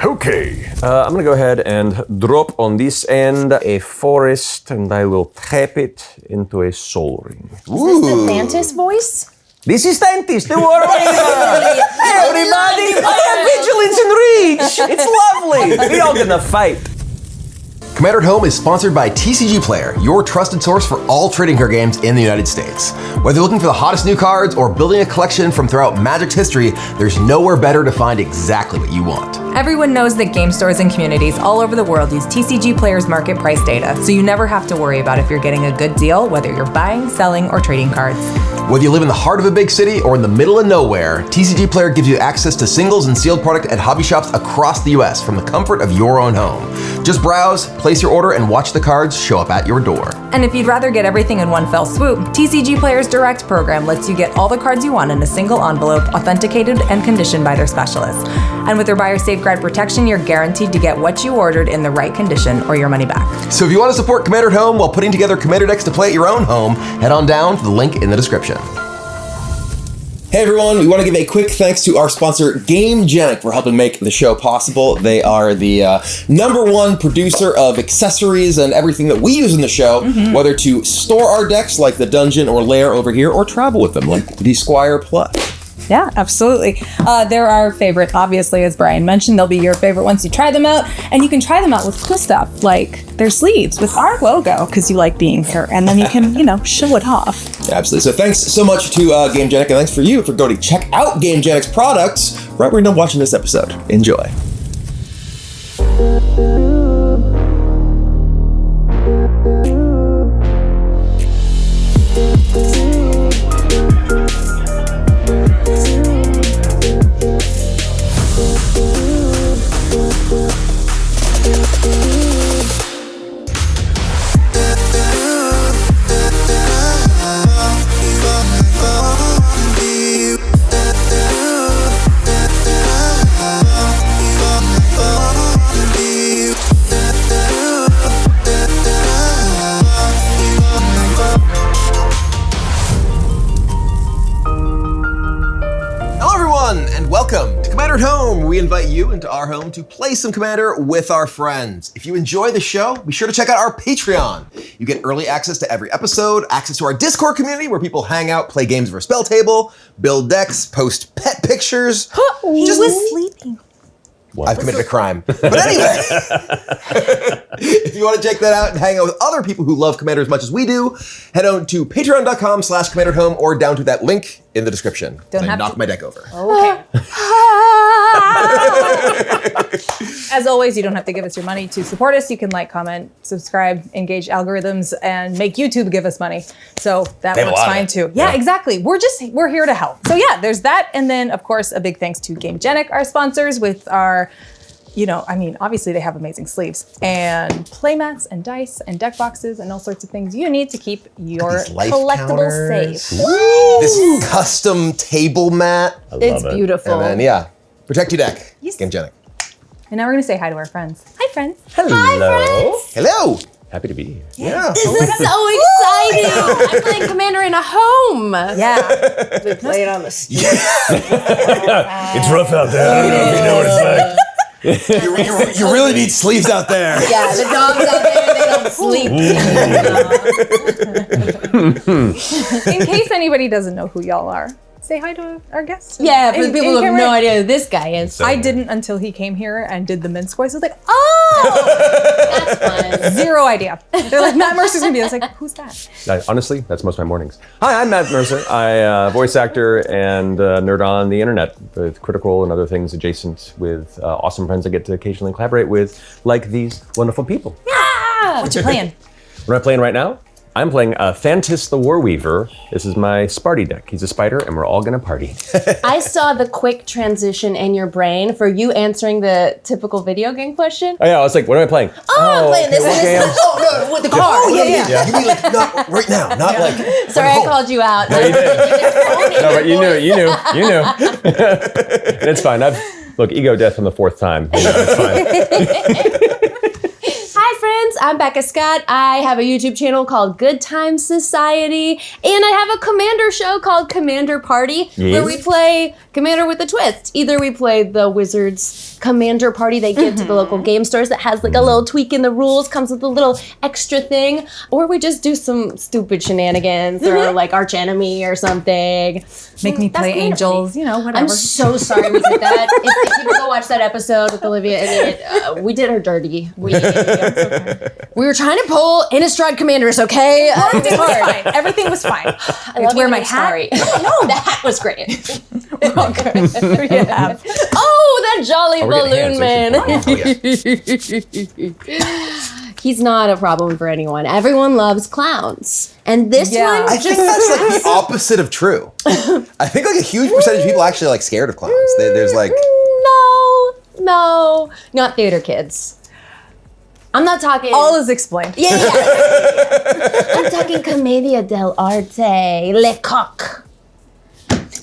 Okay, I'm gonna go ahead and drop on this end a forest, and I will tap it into a soul ring. Is this the Thantis voice? This is Thantis, the warrior! Hey everybody, I have vigilance and reach! It's lovely! We all gonna fight. Commander at Home is sponsored by TCG Player, your trusted source for all trading card games in the United States. Whether you're looking for the hottest new cards or building a collection from throughout Magic's history, there's nowhere better to find exactly what you want. Everyone knows that game stores and communities all over the world use TCG Player's market price data, so you never have to worry about if you're getting a good deal, whether you're buying, selling, or trading cards. Whether you live in the heart of a big city or in the middle of nowhere, TCG Player gives you access to singles and sealed product at hobby shops across the US from the comfort of your own home. Just browse, place your order, and watch the cards show up at your door. And if you'd rather get everything in one fell swoop, TCG Player's Direct program lets you get all the cards you want in a single envelope, authenticated and conditioned by their specialists. And with their buyer safeguard protection, you're guaranteed to get what you ordered in the right condition or your money back. So if you want to support Commander at Home while putting together Commander decks to play at your own home, head on down to the link in the description. Hey everyone, we want to give a quick thanks to our sponsor, GameGenic, for helping make the show possible. They are the #1 producer of accessories and everything that we use in the show, whether to store our decks like the Dungeon or Lair over here, or travel with them like the Squire Plus. Yeah, absolutely. They're our favorite, obviously, as Brian mentioned. They'll be your favorite once you try them out. And you can try them out with cool stuff, like their sleeves with our logo, because you like being here. And then you can, show it off. Yeah, absolutely. So thanks so much to GameGenic, and thanks for you for going to check out GameGenic's products right where you're done watching this episode. Enjoy. Welcome to Commander at Home. We invite you into our home to play some Commander with our friends. If you enjoy the show, be sure to check out our Patreon. You get early access to every episode, access to our Discord community where people hang out, play games of our spell table, build decks, post pet pictures. He was sleeping. I've committed a crime. But anyway, if you want to check that out and hang out with other people who love Commander as much as we do, head on to patreon.com/CommanderHome or down to that link in the description. Don't have knock to- my deck over. Okay. As always, you don't have to give us your money to support us. You can like, comment, subscribe, engage algorithms, and make YouTube give us money. So that works fine too. Yeah, exactly. We're here to help. So yeah, there's that. And then of course, a big thanks to GameGenic, our sponsors, with our, obviously they have amazing sleeves and playmats and dice and deck boxes and all sorts of things you need to keep your collectibles safe. This custom table mat. It's beautiful. And then, protect your deck. Yes. GameGenic. And now we're going to say hi to our friends. Hi, friends. Hello. Hi, friends. Hello. Happy to be here. Yeah. This is so exciting. I'm playing Commander in a home. Yeah. We play it on the street. It's rough out there. I don't know if you know what it's like. You really need sleeves out there. Yeah, the dogs out there, they don't sleep. In case anybody doesn't know who y'all are, say hi to our guests. Yeah, for the people who have no idea who this guy is. I didn't until he came here and did the Minsk voice. I was like, That's fun. zero idea. They're like, Matt Mercer's gonna be. I was like, who's that? Honestly, that's most of my mornings. Hi, I'm Matt Mercer. I voice actor and nerd on the internet with Critical and other things adjacent with awesome friends I get to occasionally collaborate with, like these wonderful people. Yeah. What you playing? What am I playing right now? I'm playing Thantis the Warweaver. This is my Sparty deck. He's a spider, and we're all gonna party. I saw the quick transition in your brain for you answering the typical video game question. Oh yeah, I was like, what am I playing? I'm playing this. what game? Oh, no, with the car. Oh, yeah. You mean like, not right now, not like. Sorry, I called you out. No, you did. No, but you knew. And it's fine. Look, ego death on the 4th time. It's fine. Hi friends, I'm Becca Scott. I have a YouTube channel called Good Times Society, and I have a Commander show called Commander Party, where we play Commander with a twist. Either we play the Wizards commander party they give to the local game stores that has like a little tweak in the rules, comes with a little extra thing, or we just do some stupid shenanigans or like arch enemy or something. Make me play angels, you know, whatever. I'm so sorry we did that. If people go watch that episode with Olivia and we did her dirty. We were trying to pull Innistrad commanders, okay? It was hard. Everything was fine. I love wear you, my I'm hat. sorry. No, the hat was great. We're all good. Yeah. Oh, that jolly we're getting balloon man. He's not a problem for anyone. Everyone loves clowns. And this one I think that's like the opposite of true. I think like a huge percentage of people actually like scared of clowns. There's like No, not theater kids. I'm not talking. All is explained. Yeah. I'm talking Commedia dell'arte, Le Coq.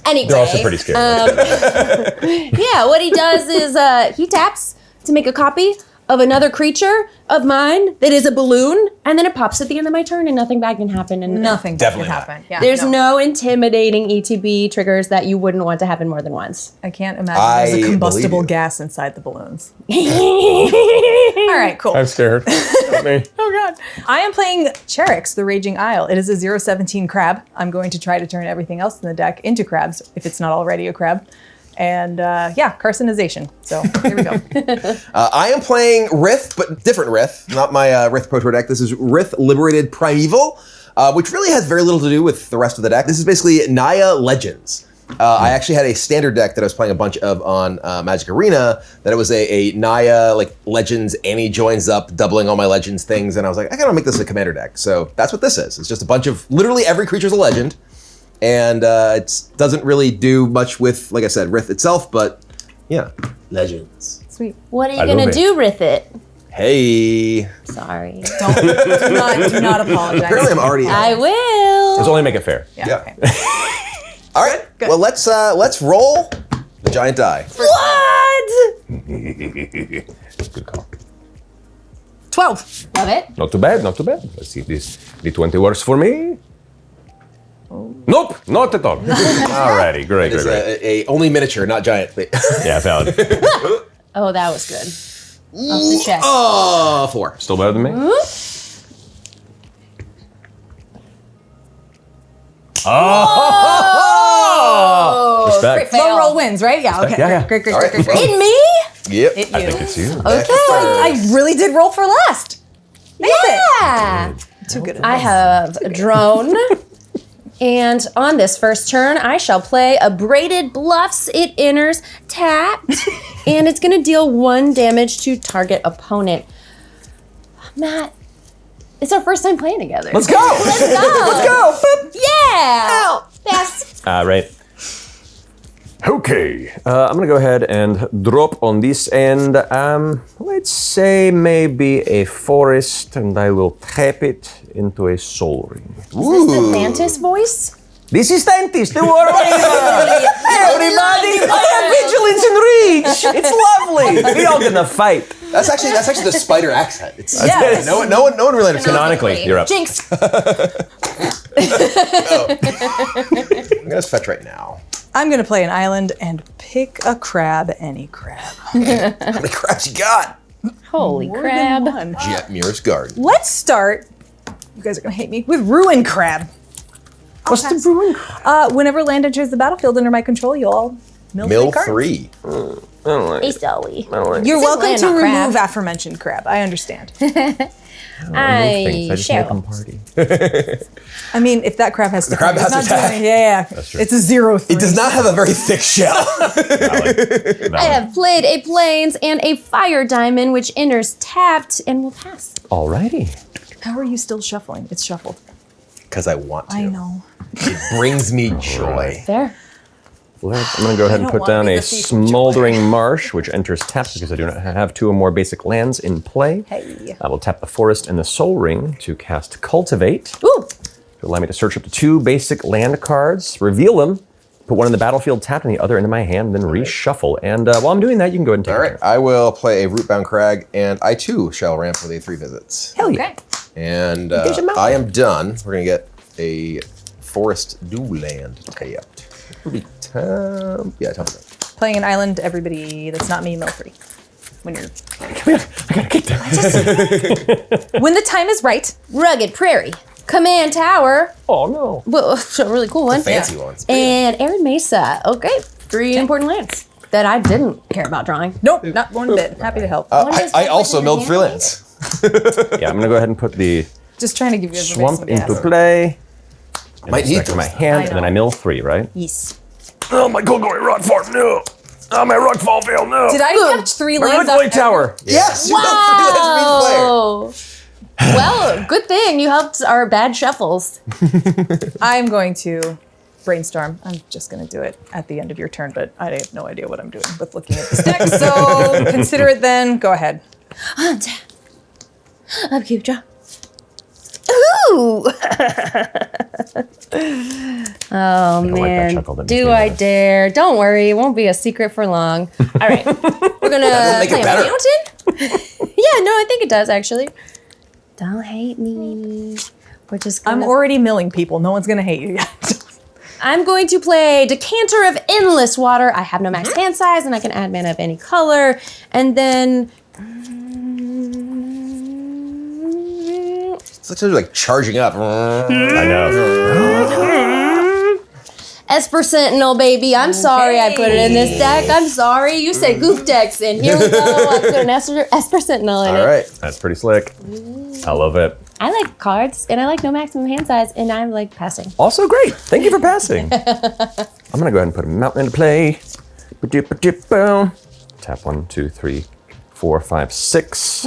Anyway, They're also pretty scary. yeah, what he does is he taps to make a copy of another creature of mine that is a balloon, and then it pops at the end of my turn, and nothing bad can happen. And Nothing Definitely can not. happen. Yeah, there's no intimidating ETB triggers that you wouldn't want to happen more than once. I can't imagine I there's a combustible believe you. gas inside the balloons. All right, cool. I'm scared. Help me. Oh god. I am playing Cherix, the Raging Isle. It is a 0/17 crab. I'm going to try to turn everything else in the deck into crabs, if it's not already a crab. And carcinization. So here we go. I am playing Rith, but different Rith, not my Rith Pro Tour deck. This is Rith Liberated Primeval, which really has very little to do with the rest of the deck. This is basically Naya Legends. I actually had a standard deck that I was playing a bunch of on Magic Arena, that it was a Naya like Legends, Annie joins up, doubling all my Legends things, and I was like, I gotta make this a commander deck. So that's what this is. It's just a bunch of, literally every creature's a legend. And it doesn't really do much with, like I said, Rith itself, but yeah, legends. Sweet. What are you I gonna love it. do with it? Hey. Sorry. Do not apologize. Apparently I'm already. I will. Let's only make it fair. Yeah. Okay. All right. Well, let's roll the giant die. What? Good call. 12. Love it. Not too bad, not too bad. Let's see if this D20 works for me. Nope, not at all. Alrighty, great, It's great, great. a only miniature, not giant. Yeah, valid. Oh, that was good. Off the chest. Oh, 4. Still better than me? Oh! Respect. Fail. Low roll wins, right? Yeah, okay. Yeah, yeah. Great. All right. In me? Yep. I think it's you. Okay. I really did roll for last. Yeah. Too good. I have a drone. And on this first turn, I shall play a Braided Bluffs. It enters tapped, and it's going to deal 1 damage to target opponent. Matt, it's our first time playing together. Let's go! Let's go! Let's go! Yeah! Yes. Right. Okay, I'm gonna go ahead and drop on this end. Let's say maybe a forest, and I will tap it into a soul ring. Is this the Thantis voice? This is Thantis, the warrior! Everybody, I have vigilance and reach! It's lovely! We all gonna fight. That's actually the spider accent. It's Yes. no one really understands. Canonically, you're up. Jinx. I'm gonna fetch right now. I'm going to play an island and pick a crab, any crab. How many crabs you got? Holy crab. Jet Mirror's Garden. Let's start, you guys are going to hate me, with Ruin Crab. What's the brewing? Whenever land enters the battlefield under my control, you'll all mill 3 Mill cards. 3. I don't like Hey, it. Zoe. I don't like it. You're It's welcome land, to not crab. remove aforementioned crab. I understand. I just make shall. them party. I mean, if that crab has to crab come, has it's to not attack. doing it. Yeah. That's true. It's a 0/3. It does not have a very thick shell. Valid. I have played a Plains and a Fire Diamond, which enters tapped and will pass. Alrighty. How are you still shuffling? It's shuffled. Because I want to. I know. It brings me joy. There. I'm going to go ahead and don't put want down me a to see some Smoldering Marsh, which enters tapped because I do not have 2 or more basic lands in play. Hey. I will tap the Forest and the Soul Ring to cast Cultivate, Ooh. to allow me to search up to 2 basic land cards, reveal them, put one in the battlefield tapped and the other into my hand, then reshuffle. And while I'm doing that, you can go ahead and take All your right, turn. I will play a Rootbound Crag, and I too shall ramp with a 3 visits. Hell yeah. Okay. And There's a mountain. I am done. We're gonna get a Forest Dual Land tapped. It'll be time. Yeah, time. Playing an island, everybody that's not me, mill 3. When you're... Come here. I gotta kick that. When the time is right. Rugged Prairie. Command Tower. Oh, no. Well, a really cool one. Fancy ones. And Arid Mesa. Okay, 3 important lands that I didn't care about drawing. Nope, not one bit. Happy to help. I also milled 3 lands. Yeah, I'm gonna go ahead and put the Just trying to give you guys swamp into play. Might need to my those. hand, and then I mill 3, right? Yes. Oh, my Golgari rock farm, no. Oh, my rock fall fail, no. Did I catch 3 my lands Red off Tower. Yes, you milled 3 lands for each player. Well, good thing you helped our bad shuffles. I'm going to brainstorm. I'm just going to do it at the end of your turn, but I have no idea what I'm doing with looking at this deck, so consider it then. Go ahead. Hunt. Upkeep draw. Ooh! Oh, like that man. chuckle that makes Do me I nervous. dare? Don't worry, it won't be a secret for long. All right, we're gonna make it play a better. mountain? Yeah, no, I think it does, actually. Don't hate me. We're just I'm gonna... already milling people. No one's going to hate you yet. I'm going to play Decanter of Endless Water. I have no max hand size, and I can add mana of any color. And then... It's like charging up. I know. Esper Sentinel, baby. I'm sorry I put it in this deck. I'm sorry. You said goof decks, and here we go. I put an Esper Sentinel in it. All right. That's pretty slick. I love it. I like cards, and I like no maximum hand size, and I like passing. Also great. Thank you for passing. I'm gonna go ahead and put a mountain into play. Ba-dip-ba-dip-boom. Tap 1, 2, 3, 4, 5, 6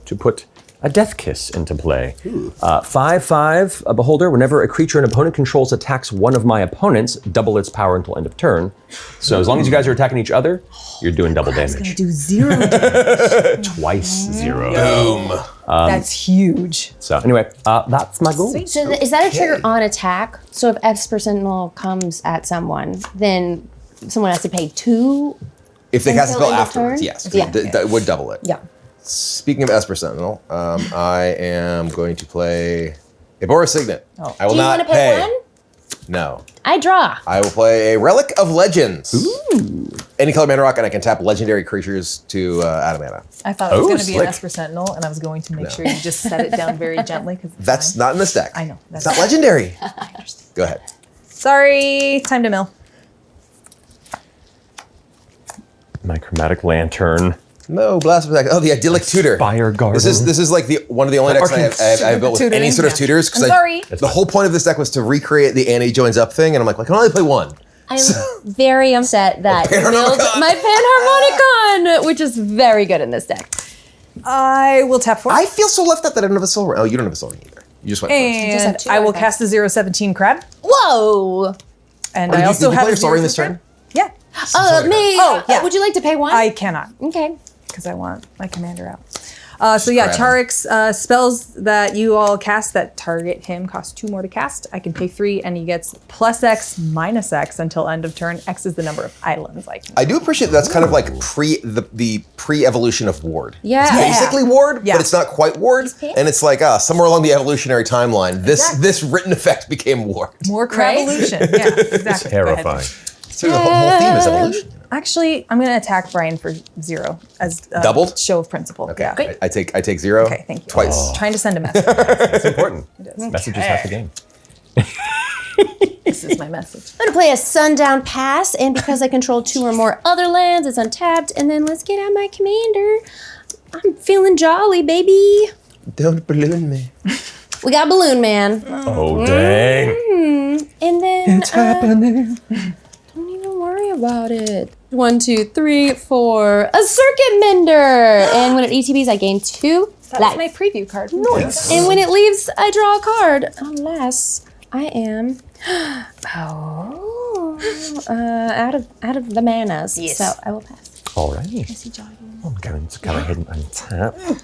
to put a Death Kiss into play. 5/5, a Beholder. Whenever a creature an opponent controls attacks one of my opponents, double its power until end of turn. So as long as you guys are attacking each other, you're doing double damage. Do 0 damage. Twice 0. Boom. That's huge. So anyway, that's my goal. So is that a trigger on attack? So if Esper Sentinel comes at someone, then someone has to pay 2? If they cast a Until spell end of afterwards, turn? yes. Yeah. That would double it. Yeah. Speaking of Esper Sentinel, I am going to play a Boruff Signet. Oh. I will Do you not want to pay 1? No. I draw. I will play a Relic of Legends. Ooh. Any color mana rock, and I can tap legendary creatures to add a mana. I thought it was Oh, going to be an slick. Esper Sentinel, and I was going to make sure you just set it down very gently. That's not in this deck. I know. It's not legendary. Go ahead. Sorry, time to mill. My Chromatic Lantern. No, Blast Attack. Oh, the Idyllic Tutor. Fire Garden. This is like one of the only decks I have built with any sort of tutors. 'Cause I'm sorry. The whole point of this deck was to recreate the Annie joins up thing, and I'm like, I can only play one. I'm very upset that you build Panharmonicon. my Panharmonicon, which is very good in this deck. I will tap 4. I feel so left out that I don't have a soul ring. Oh, you don't have a soul ring either. You just went first. And have 2 I will artifacts. cast the 0/17 crab. Whoa! And Did I you also play have your a soul ring this 0/17 turn? Yeah, Me. Oh, yeah. Would you like to pay 1? I cannot Okay. because I want my commander out. So yeah, Crab. Charix spells that you all cast that target him cost 2 more to cast. I can pay 3, and he gets +X -X until end of turn. X is the number of islands I can. I do appreciate that's kind of like the pre-evolution of Ward. Yeah. It's basically Ward, Yeah. but it's not quite Ward. pink. And it's like somewhere along the evolutionary timeline, this written effect became Ward. More Right? Cravolution. Yeah, exactly. Go ahead. Terrifying. So the whole theme is evolution. Actually, I'm going to attack Brian for 0 as a Doubled? show of principle. Okay, Yeah. I take 0. Okay, thank you. Twice. Trying to send a message. It's important. Messages half the game. This is my message. I'm gonna play a Sundown Pass, and because I control 2 or more other lands, it's untapped. And then let's get out my commander. I'm feeling jolly, baby. Don't balloon me. We got Balloon Man, Oh, dang. and then it's happening. Don't even worry about it. 1, 2, 3, 4. A Circuit Mender, and when it ETBs, I gain 2 That's life. my preview card. Nice. And when it leaves, I draw a card. Unless I am out of the manas. Yes. So I will pass. Alright. I see jogging. I'm going to go ahead and untap.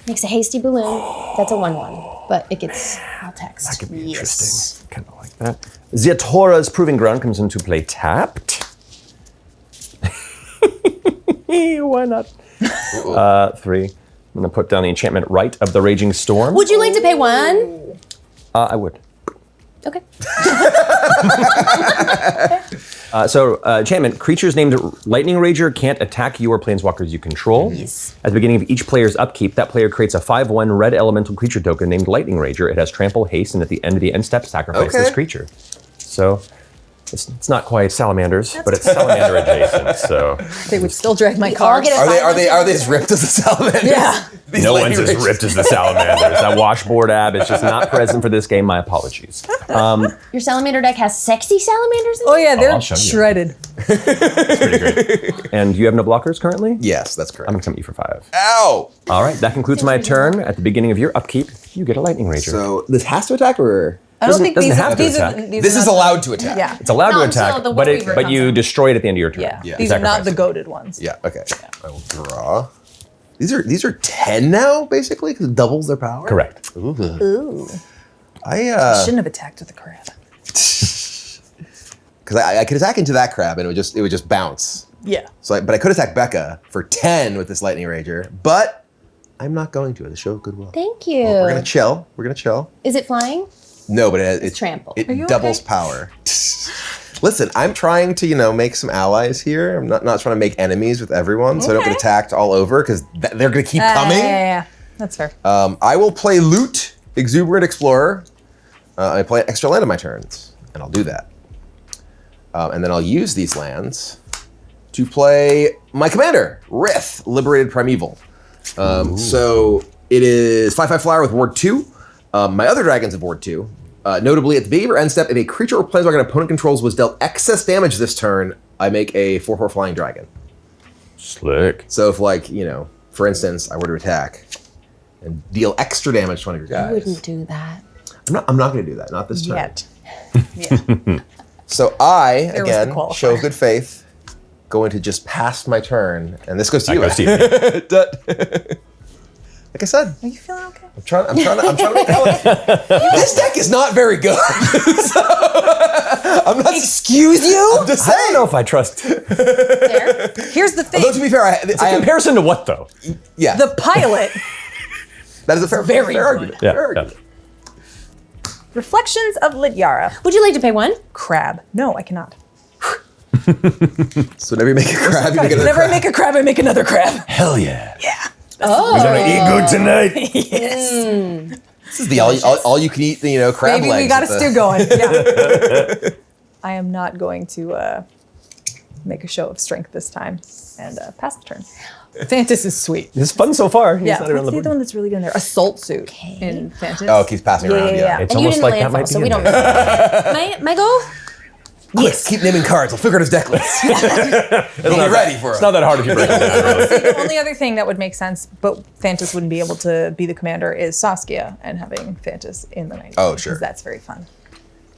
Makes a hasty balloon. That's a 1/1, but it gets all text. That could be interesting. Kind of like that. Ziatora's Proving Ground comes into play tapped. Why not? 3. I'm going to put down the enchantment Rite of the Raging Storm. Would you like to pay 1? I would. Okay. Enchantment, creatures named Lightning Rager can't attack you or planeswalkers you control. Yes. At the beginning of each player's upkeep, that player creates a 5/1 red elemental creature token named Lightning Rager. It has trample, haste, and at the end of the end step, sacrifice this creature. So it's not quite salamanders, but it's salamander adjacent. So They would still drag my all cards. get a Are they as ripped as the salamanders? Yeah. These no Lightning one's as Ragers. ripped as the salamanders. That washboard ab is just not present for this game. My apologies. Your salamander deck has sexy salamanders in it? Oh yeah, they're I'll show you. shredded. Pretty great. And you have no blockers currently? Yes, that's correct. I'm gonna come at you for 5. Ow! All right, that concludes my turn. At the beginning of your upkeep, you get a Lightning Rager. So this has to attack, or I don't think doesn't these have are to these are attack. these this are is not- allowed to attack? Yeah. It's allowed Not to until attack, the but Warweaver but comes you out. destroy it at the end of your turn. Yeah. Yeah. These are not Sacrifice the it. goated ones. Yeah. Okay. I will draw. These are 10 now, basically, because it doubles their power. Correct. Ooh. I Shouldn't have attacked with the crab. because I could attack into that crab and it would just bounce. Yeah. So, but I could attack Becca for 10 with this Lightning Rager, but I'm not going to. The show of goodwill. Thank you. We're gonna chill. We're gonna chill. Is it flying? No, but it trample. It Are you doubles okay? power. Listen, I'm trying to make some allies here. I'm not trying to make enemies with everyone, so I don't get Okay. attacked all over because they're gonna keep coming. Yeah. That's fair. I will play Loot, Exuberant Explorer. I play an extra land on my turns, and I'll do that. And then I'll use these lands to play my commander, Rith, Liberated Primeval. So it is 5/5 flyer with Ward 2. My other dragons have Ward 2. Notably, at the beginning of your end step, if a creature or planeswalker an opponent controls was dealt excess damage this turn, I make a 4/4 flying dragon. Slick. So if, for instance, I were to attack and deal extra damage to one of your guys, I wouldn't do that. I'm not going to do that. Not this turn. Yet. Yeah. So I, There was the again, qualifier. show of good faith, going to just pass my turn, and this goes to That you. goes to you. Like I said, Are you feeling okay? I'm trying to make it. This deck is not very good. So, I'm not. Excuse you? I'm just I don't saying. know if I trust. Fair. Here's the thing. Although to be fair, I have, Comparison to what though? yeah, The pilot. that is a fair very fair good. argument. Yeah. Fair yeah. argument. Reflections of Lidyara. Would you like to pay 1? Crab. No, I cannot. So whenever you make a crab, you make another Whenever crab. I make a crab, I make another crab. Hell yeah. Yeah. Oh. We're gonna eat good tonight. Yes. This is the all you can eat, crab Maybe legs. we got a with stew the- going. Yeah. I am not going to make a show of strength this time and pass the turn. Fantas is sweet. It's fun so far. He's Yeah. not around What's the the other board. one that's really good in there? Assault suit in Fantas. Oh, it keeps passing around. Yeah. It's And you almost didn't like that might landfall, be so we in don't there. my go? Yes. Keep naming cards. I'll figure out his deck list. We'll be ready for It's it. not that hard if you break it down. Really. The only other thing that would make sense, but Fantas wouldn't be able to be the commander, is Saskia and having Fantas in the night. Oh, sure. Because that's very fun.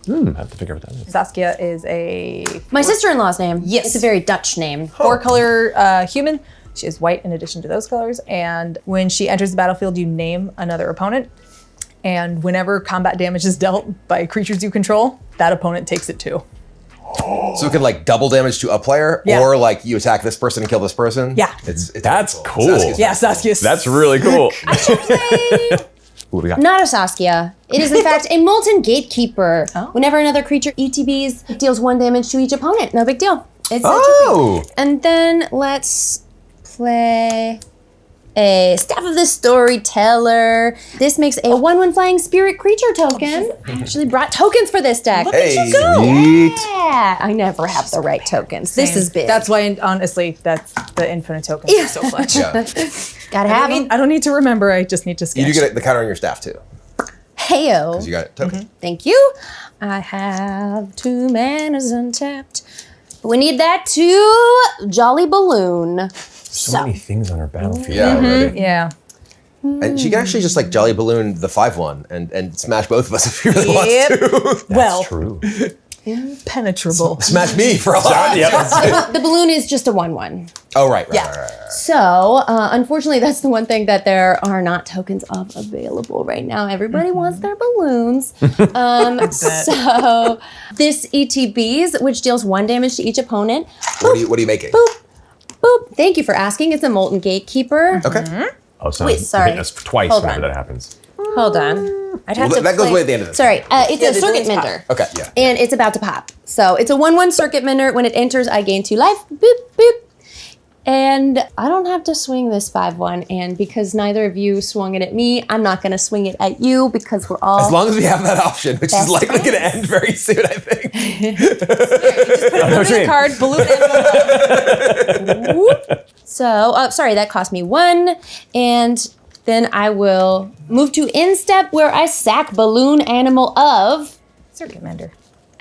I have to figure out what that is. Saskia is a My sister-in-law's name. Yes. It's a very Dutch name. 4-color human. She is white in addition to those colors. And when she enters the battlefield, you name another opponent. And whenever combat damage is dealt by creatures you control, that opponent takes it too. So it can double damage to a player, Yeah. or you attack this person and kill this person. Yeah. It's That's really cool. Saskia's Yeah, Saskia's. That's really cool. What do we got? Not a Saskia. It is in fact a Molten Gatekeeper. Oh. Whenever another creature ETBs, it deals 1 damage to each opponent. No big deal. It's Oh. And then let's play a Staff of the Storyteller. This makes a 1/1 flying spirit creature token. I actually brought tokens for this deck. Hey, sweet. Yeah, I never have the right tokens. This is big. That's why, honestly, that's the infinite tokens are so clutch. Yeah. Gotta have them. I don't need to remember. I just need to sketch. You do get the counter on your staff too. Heyo. You got it. Token. Thank you. I have 2 manas untapped. We need that to Jolly Balloon. So many things on our battlefield. Yeah, already. Yeah. And she can actually just Jolly Balloon the 5/1 and smash both of us if she really Yep. wants to. Well, True. impenetrable. Smash me for a lot. The balloon is just a 1/1. Oh, right. Yeah. So, unfortunately, that's the one thing that there are not tokens of available right now. Everybody wants their balloons. So, this ETBs, which deals 1 damage to each opponent. What are you making? Boop. Boop. Thank you for asking. It's a Molten Gatekeeper. Okay. Oh, so Wait, sorry. Hit us twice Hold whenever on. that happens. Hold on. I'd have Well, to that goes play- way at the end of this. Sorry, it's Yeah, a the circuit deletes pop. mender. Okay, yeah. And it's about to pop. So it's a 1/1 circuit mender. When it enters, I gain 2 life. Boop, boop. And I don't have to swing this 5/1. And because neither of you swung it at me, I'm not going to swing it at you because we're all. As long as we have that option, which is Best likely going to friends. end very soon, I think. Balloon card, balloon animal. Whoop. So, sorry, that cost me 1. And then I will move to instep where I sack balloon animal of. Circuit mender.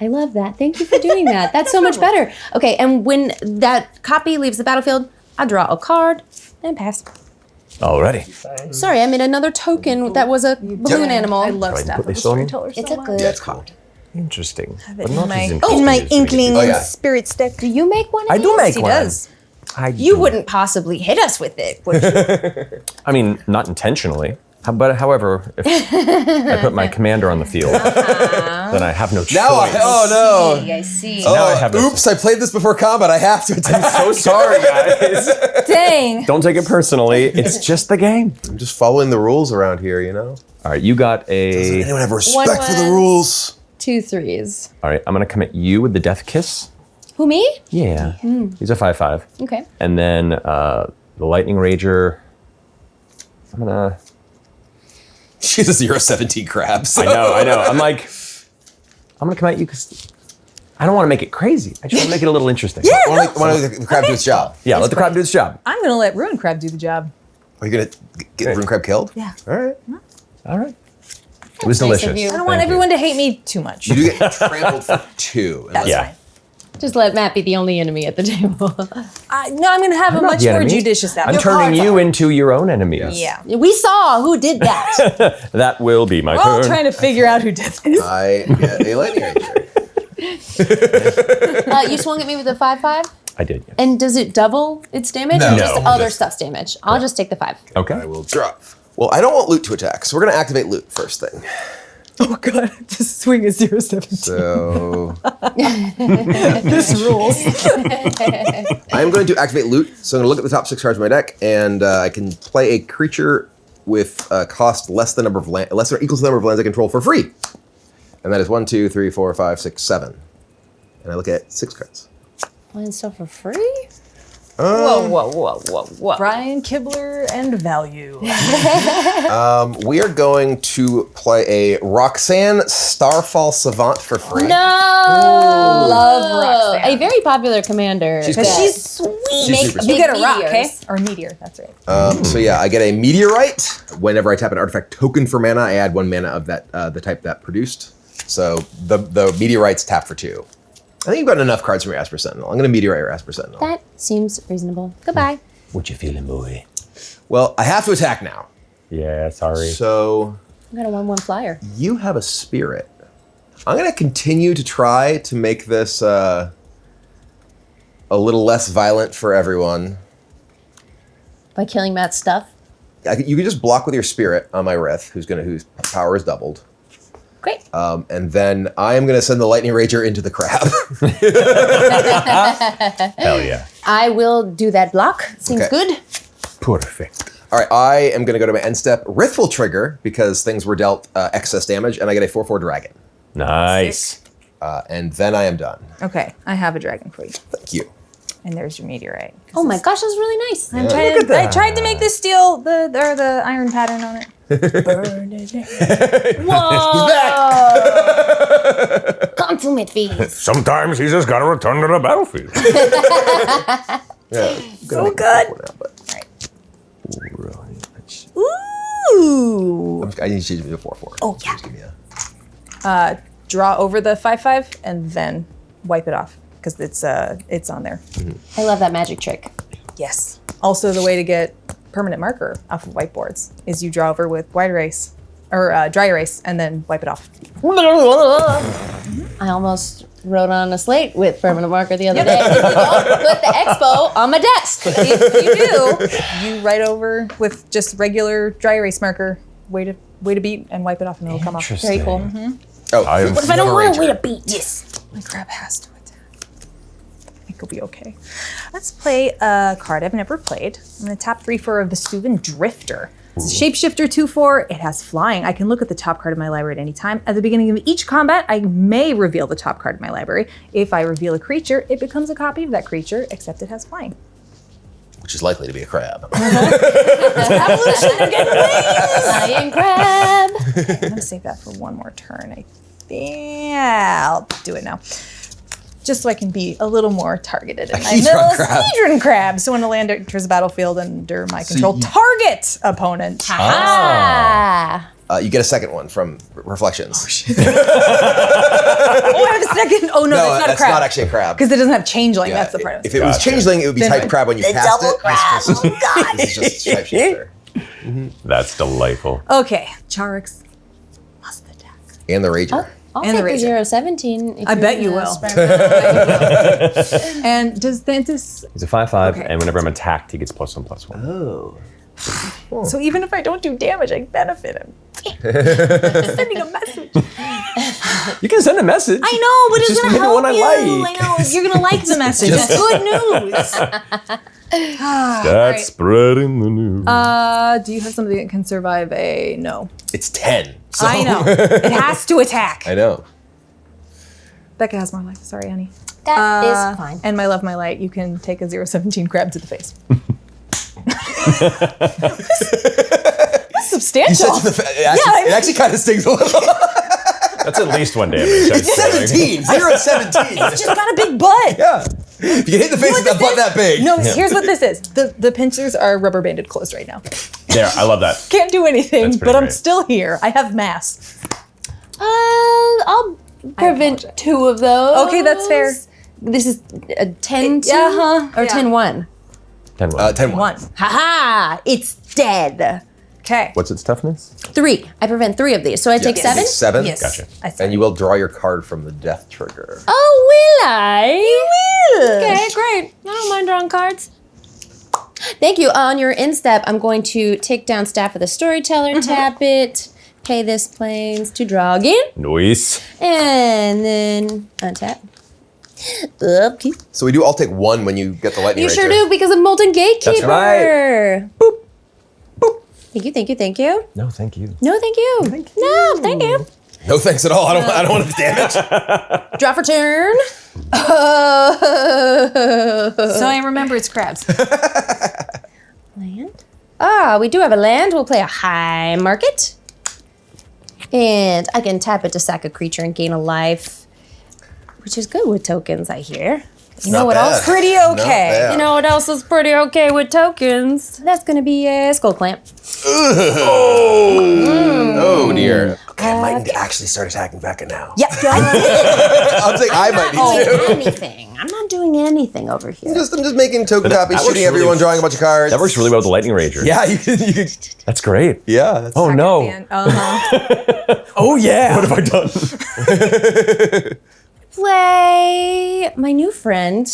I love that. Thank you for doing that. That's so much better. Okay, and when that copy leaves the battlefield, I draw a card and pass. Alrighty. Sorry, I made another token that was a balloon animal. I love Right, Staff put of the this on? Storyteller so It's a much. good Yeah, it's card. Interesting. Have But it not in my, as in interesting my as we inkling Oh, yeah. spirit stick. Do you make one of I do these? make He one. does. You wouldn't possibly hit us with it, would you? I mean, not intentionally. But however, if I put my commander on the field, then I have no choice. Now oh no. I see. Now I have this- Oops, I played this before combat. I have to attack. So sorry, guys. Dang. Don't take it personally. It's just the game. I'm just following the rules around here, you know? All right, you got a. Anyone have respect for the 1/1. rules? 2 3s. All right, I'm gonna commit you with the Death Kiss. Who, me? Yeah, he's a 5/5, Okay. and then the Lightning Rager. I'm gonna. She's a 0-17 crabs. I know. I'm like, I'm gonna come at you because I don't want to make it crazy. I just want to make it a little interesting. Why don't the crab do its job? Yeah, let the crab do its job. I'm going to let Ruin Crab do the job. Are you going to get Rune Crab killed? Yeah. All right. All right. It was nice of delicious. you. I don't want Thank you. everyone to hate me too much. You do get trampled for 2. That's Yeah. fine. Just let Matt be the only enemy at the table. No, I'm going to have a not much the more enemy. judicious I'm outcome. turning you into your own enemies. Yeah. We saw who did that. That will be my We're all turn. trying to figure out who did this. I get a lightning ranger. You swung at me with a 5/5? I did. Yeah. And does it double its damage? No. Or just No. other stuff's damage? I'll just take the 5. Okay. I will drop. Well, I don't want loot to attack, so we're going to activate loot first thing. Oh, God. Just swing a 0-17. So This rules. I'm going to activate loot. So I'm going to look at the top 6 cards of my deck, and I can play a creature with cost less than number of less or equals to the number of lands I control for free. And that is 1, 2, 3, 4, 5, 6, 7. And I look at 6 cards. And stuff for free? Whoa. Brian Kibler and value. We are going to play a Roxanne Starfall Savant for free. No! Love Roxanne. A very popular commander. She's cool. She's sweet. She's super You sweet. get a rock, okay? meteors. Or meteor, that's right. So yeah, I get a Meteorite. Whenever I tap an artifact token for mana, I add 1 mana of that the type that produced. So the Meteorites tap for 2. I think you've got enough cards from your Asper Sentinel. I'm going to Meteorite your Asper Sentinel. That seems reasonable. Goodbye. What you feeling, boy? Well, I have to attack now. Yeah, sorry. So I got a 1/1 flyer. you have a spirit. I'm going to continue to try to make this a little less violent for everyone. By killing Matt's stuff. You can just block with your spirit on my Rith, whose power is doubled. Great. And then I am going to send the Lightning Rager into the crab. Hell yeah. I will do that block. Seems Okay. good. Perfect. All right, I am going to go to my end step. Rith will trigger because things were dealt excess damage, and I get a 4/4 dragon. Nice. And then I am done. Okay, I have a dragon for you. Thank you. And there's your meteorite. Oh my gosh, that's really nice. I'm trying to, I tried to make the steel, the iron pattern on it. Burn it. Whoa! Consummate feast. Sometimes he's just got to return to the battlefield. Yeah, So good. Ooh. I need to change it to 4/4. Oh, yeah. Just give me a- Draw over the 5/5 and then wipe it off because it's on there. I love that magic trick. Yes. Also, the way to get permanent marker off of whiteboards is you draw over with white erase or dry erase and then wipe it off. I almost wrote on a slate with permanent marker the other day. Put the expo on my desk. If you do, you write over with just regular dry erase marker, way to beat, and wipe it off, and it'll come off. Very cool. Oh, What if I don't want to wait a beat? Yes. My crab has to attack. I think it'll be okay. Let's play a card I've never played. I'm going to tap 3 for a Vesuvan Drifter. It's a shapeshifter 2/4. It has flying. I can look at the top card of my library at any time. At the beginning of each combat, I may reveal the top card of my library. If I reveal a creature, it becomes a copy of that creature, except it has flying. Which is likely to be a crab. Flying crab. Okay, I'm gonna save that for one more turn. Yeah, I'll do it now. Just so I can be a little more targeted in my hedron crab. So when a land enters the battlefield under my control, target opponent. Ah. You get a second one from Reflections. Oh, I have a second. Oh no, that's not a crab. That's not actually a crab. Because it doesn't have changeling. That's the part. If it was changeling, it would be type crab when you cast double it. crab. Oh god. This is just shapeshifter. That's delightful. Okay, Charix must attack. And the Rager. I'll And the take the Rager. 017. if I you're bet you gonna will. spread it out. And does Thantis? He's a 5/5, Okay. and whenever I'm attacked, he gets +1/+1. Oh. So even if I don't do damage, I benefit him. Sending a message. You can send a message. I know, but it's Just gonna maybe help one I you. like. I know you're gonna like the message. That's good news. That's spreading the news. Do you have something that can survive a no? It's 10. So. I know. It has to attack. I know. Becca has more life. Sorry, honey. That is fine. And my love, my light. You can take a 017 crab to the face. That's substantial. It actually kind of stings a little. That's at least 1 damage. I'd say. 17. 0-17. It's just got a big butt. Yeah. If you hit the face with that butt that big. No, here's what this is. The pincers are rubber banded closed right now. There, I love that. Can't do anything, That's but pretty I'm great. still here. I have mass. I'll prevent 2 of those. Okay, that's fair. This is a 10-2? Or Yeah. 10-1? 10-1. 10-1. Haha! It's dead. Okay. What's its toughness? 3. I prevent 3 of these. So I take 7? 7? Yes. Gotcha. I see. And you will draw your card from the death trigger. Oh, will I? You will. Okay, great. I don't mind drawing cards. Thank you. On your instep, I'm going to take down Staff of the Storyteller, tap it, pay this planes to draw again, Nice. and then untap. Upkeep. So we do all take 1 when you get the lightning You rager. sure do, because of Molten Gatekeeper. That's right. Boop. Boop. Thank you, thank you, thank you. No, thank you. No, thank you. No, thank you. No thanks at all. I don't want to damage. Draw for turn. So I remember it's crabs. Land. Ah, we do have a land. We'll play a high market. And I can tap it to sack a creature and gain a life, which is good with tokens, I hear. You know what else? Pretty okay. You know what else is pretty okay with tokens? That's gonna be a skull clamp. Oh dear. Okay, I might need to actually start attacking Becca now. Yep. I'm saying I might need to. Anything. I'm not doing anything over here. I'm just making token That copies, works shooting really- everyone, drawing a bunch of cards. That works really well with the Lightning Rager. Yeah, you can. That's great. Yeah. That's, Oh no. oh yeah. What have I done? Play my new friend,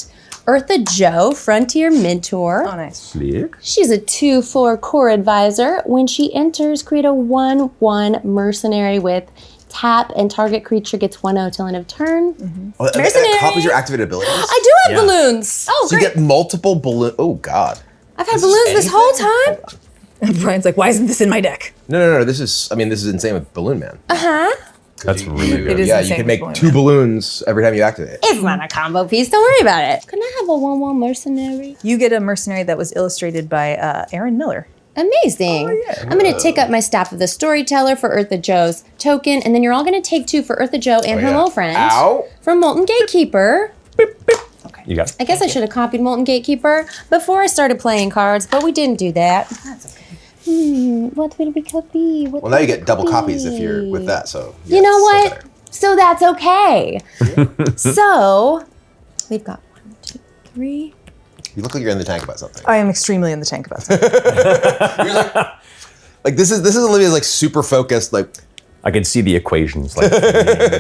Eartha Joe, Frontier Mentor. Oh, nice. Slick. She's a 2/4 core advisor. When she enters, create a 1/1 mercenary with tap, and target creature gets 1/0 till end of turn. Oh, that Mercenary. copies your activated abilities. I do have Yeah. balloons. Oh, So you great. get multiple balloon. Oh god. I've had balloons this whole time. Brian's like, why isn't this in my deck? No. This is. I mean, this is insane with Balloon Man. That's really good. It is Yeah, insane you can with make Balloon 2 Man. balloons every time you activate. It's not a combo piece. Don't worry about it. Can I have a 1/1 mercenary? You get a mercenary that was illustrated by Aaron Miller. Amazing. I'm going to take up my Staff of the Storyteller for Eartha Joe's token, and then you're all going to take 2 for Eartha Joe and her yeah. little friend Ow. from Molten Gatekeeper. You got it. I guess I should have copied Molten Gatekeeper before I started playing cards, but we didn't do that. That's okay. What will we copy? What Well, now you will get double we copies if you're copy? with that. So You know it's still what? better. So that's okay. So we've got 1, 2, 3. You look like you're in the tank about something. I am extremely in the tank about that. Like this is Olivia's like super focused, like I could see the equations like in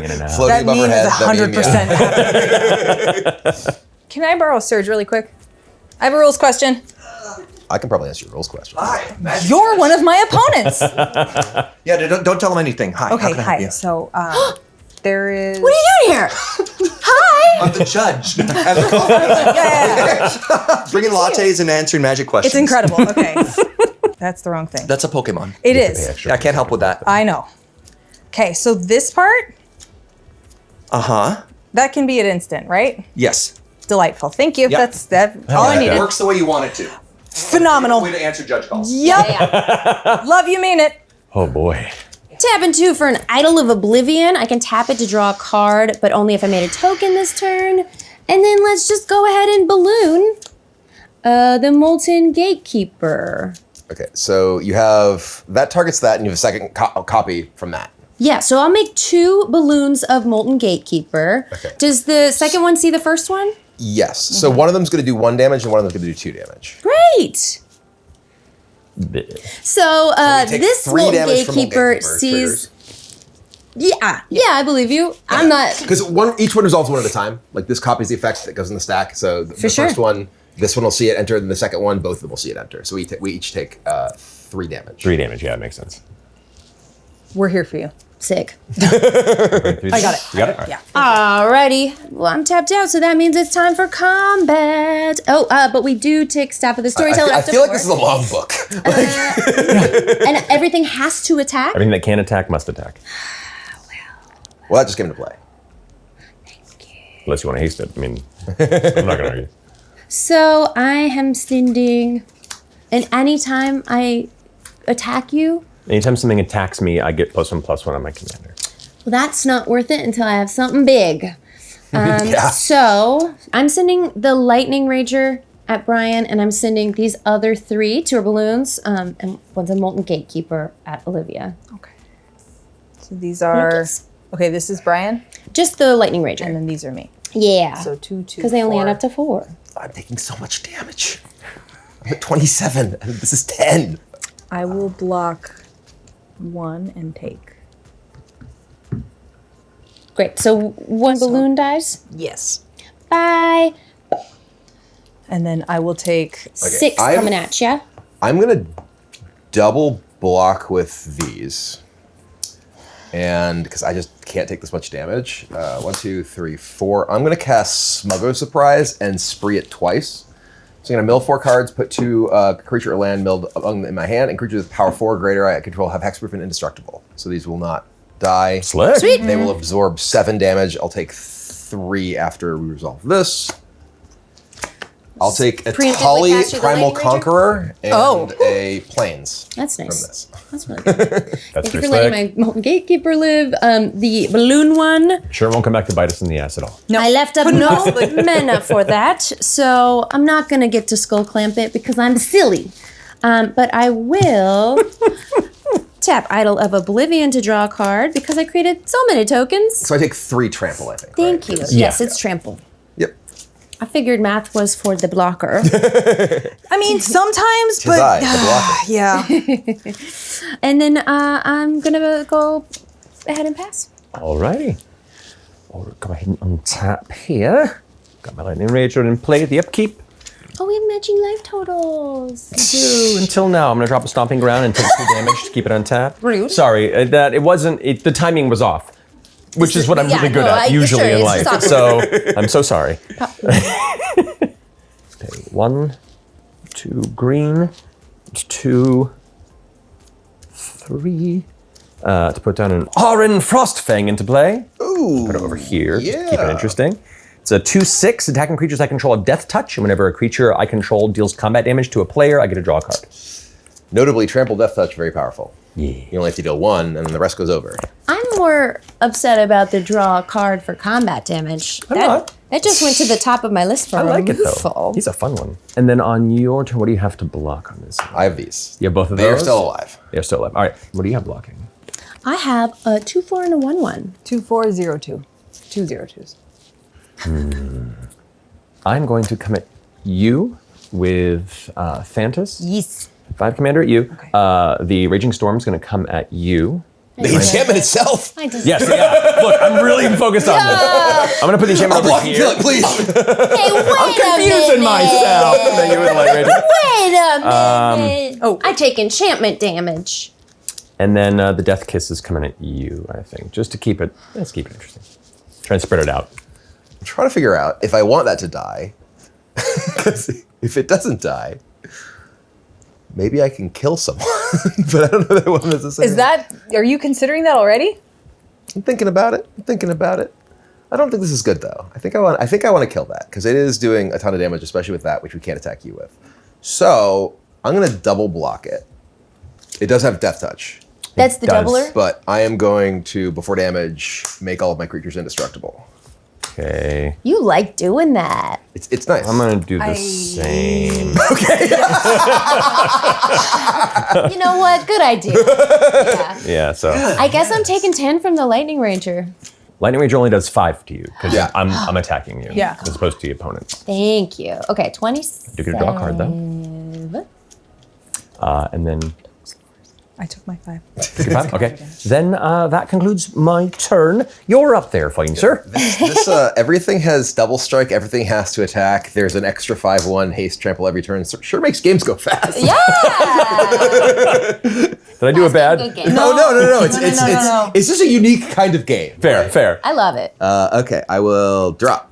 and out. floating That above her meme head. is that meme, 100% happening. Can I borrow a surge really quick? I have a rules question. I can probably answer your rules question. You're one of my opponents. Yeah, don't tell him anything. Hi. Okay, how can I help hi. you? So there is. What are you doing here? Hi. I'm the judge. Yeah. Bringing lattes and answering magic questions. It's incredible. Okay. that's the wrong thing. That's a Pokemon. It is. Yeah, I can't help with that. I know. Okay, so this part, that can be an instant, right? Yes. Delightful. Thank you. Yep. That's all I needed. It works the way you want it to. Phenomenal. Way to answer judge calls. Yep. Love you, mean it. Oh boy. Tapping 2 for an Idol of Oblivion. I can tap it to draw a card, but only if I made a token this turn. And then let's just go ahead and balloon the Molten Gatekeeper. Okay, so you have that targets that, and you have a second copy from that. Yeah, so I'll make 2 balloons of Molten Gatekeeper. Okay. Does the second one see the first one? Yes. So one of them's going to do 1 damage, and one of them's going to do 2 damage. Great. So take this 3 Molten damage from Molten Gatekeeper Gatekeeper, sees. Yeah, I believe you. I'm not. Because each one resolves one at a time. Like this copies the effect that goes in the stack. So the sure. first one, this one will see it enter, and the second one, both of them will see it enter. So we each take 3 damage. 3 damage, yeah, it makes sense. We're here for you. Sick. I got it. You got it? All right. Yeah. Alrighty. Well, I'm tapped out, so that means it's time for combat. Oh, but we do take Staff of the Storyteller. I feel like this is a long book. And everything has to attack. Everything that can attack must attack. Well, that just came into play. Unless you want to haste it. I mean, I'm not going to argue. So I am sending, and anytime I attack you, Anytime something attacks me, I get +1/+1 on my commander. well, that's not worth it until I have something big. Yeah. So I'm sending the Lightning Rager at Brian, and I'm sending these other 3 tour balloons, and one's a Molten Gatekeeper at Olivia. Okay. So these are. Okay, this is Brian, Just the Lightning Rager. and then these are me. Yeah. So 2, 2, Because they only 4. add up to 4. I'm taking so much damage. I'm at 27, and this is 10. I will block 1 and take. Great. So one balloon dies. Yes. Bye. And then I will take. 6 I'm- coming at ya. I'm going to double block with these. And because I just can't take this much damage. 1, 2, 3, 4. I'm going to cast Smuggo Surprise and spree it twice. So I'm going to mill 4 cards, put 2 creature or land milled in my hand, and creatures with power 4 or greater I control have hexproof and indestructible. So these will not die. Slick. Sweet. They will absorb 7 damage. I'll take 3 after we resolve this. I'll take a Preemptively Tali cast you the Primal Lightning Rager? Conqueror and Oh. a Plains That's from nice. this. That's really good. That's Thank you pretty for letting slick. my Molten Gatekeeper live. The balloon one, Sure, it won't come back to bite us in the ass at all. No. I left up no mana for that, so I'm not going to get to Skull Clamp it because I'm silly. But I will tap Idol of Oblivion to draw a card because I created so many tokens. So I take 3 trample, I think. Thank right? you. Yeah. Yes, it's trample. Yep. I figured math was for the blocker. I mean, sometimes, but. I, the blocker. Yeah. And then I'm going to go ahead and pass. Alrighty. I'll go ahead and untap here. Got my Lightning Rager in play at the upkeep. Oh, we have matching life totals. Until now, I'm going to drop a Stomping Ground and take 2 damage to keep it untapped. Rude. Sorry, that it wasn't. The timing was off, which is what I'm really good at usually in life. So I'm so sorry. Okay, 1, 2 green, 2, 3. To put down an Auron Frostfang into play. Ooh. Put it over here. Just to keep it yeah. interesting. It's a 2/6. Attacking creatures I control have Death Touch, and whenever a creature I control deals combat damage to a player, I get to draw a card. Notably, Trample Death Touch, very powerful. Yeah. You only have to deal 1, and then the rest goes over. I'm more upset about the draw card for combat damage. not. That just went to the top of my list for I like it though. removal. He's a fun one. And then on your turn, what do you have to block on this? I have these. You have both of They are those? still alive. They're still alive. All right. What do you have blocking? I have a 2/4 and a 1/1. 2, 4, 0, 2. 2 0/2s. I'm going to come at you with Thantis. Yes. 5 commander at you. Okay. The Raging Storm's going to come at you. The enchantment itself. I just Yes, yeah. Look, I'm really focused on this. I'm going to put the enchantment over Block and kill here. it, please. Hey, wait I'm confusing myself. And then you with Light Raging. Wait a minute. Oh. I take enchantment damage. And then the Death Kiss is coming at you, I think, just to keep it. Let's keep it interesting. Try and spread it out. I'm trying to figure out if I want that to die. Because if it doesn't die, maybe I can kill someone, but I don't know that one necessarily. Are you considering that already? I'm thinking about it. I don't think this is good though. I think I want to kill that because it is doing a ton of damage, especially with that, which we can't attack you with. So I'm gonna double block it. It does have death touch. That's the doubler? But I am going to, before damage, make all of my creatures indestructible. Okay. You like doing that. It's nice. I'm gonna do the same. Okay. You know what? Good idea. Yeah. Yeah, so I guess I'm taking 10 from the Lightning Ranger. Lightning Ranger only does 5 to you because Yeah. I'm attacking you Yeah. as opposed to the opponent. Thank you. Okay, 27. You can draw a card though. And then I took my 5. pick your 5. Okay. Then that concludes my turn. You're up there, fine sir. This everything has double strike. Everything has to attack. There's an extra 5/1 haste trample every turn. So sure makes games go fast. Yeah! Did I do it bad? Good game. No. It's just a unique kind of game. Fair. I love it. Okay, I will drop.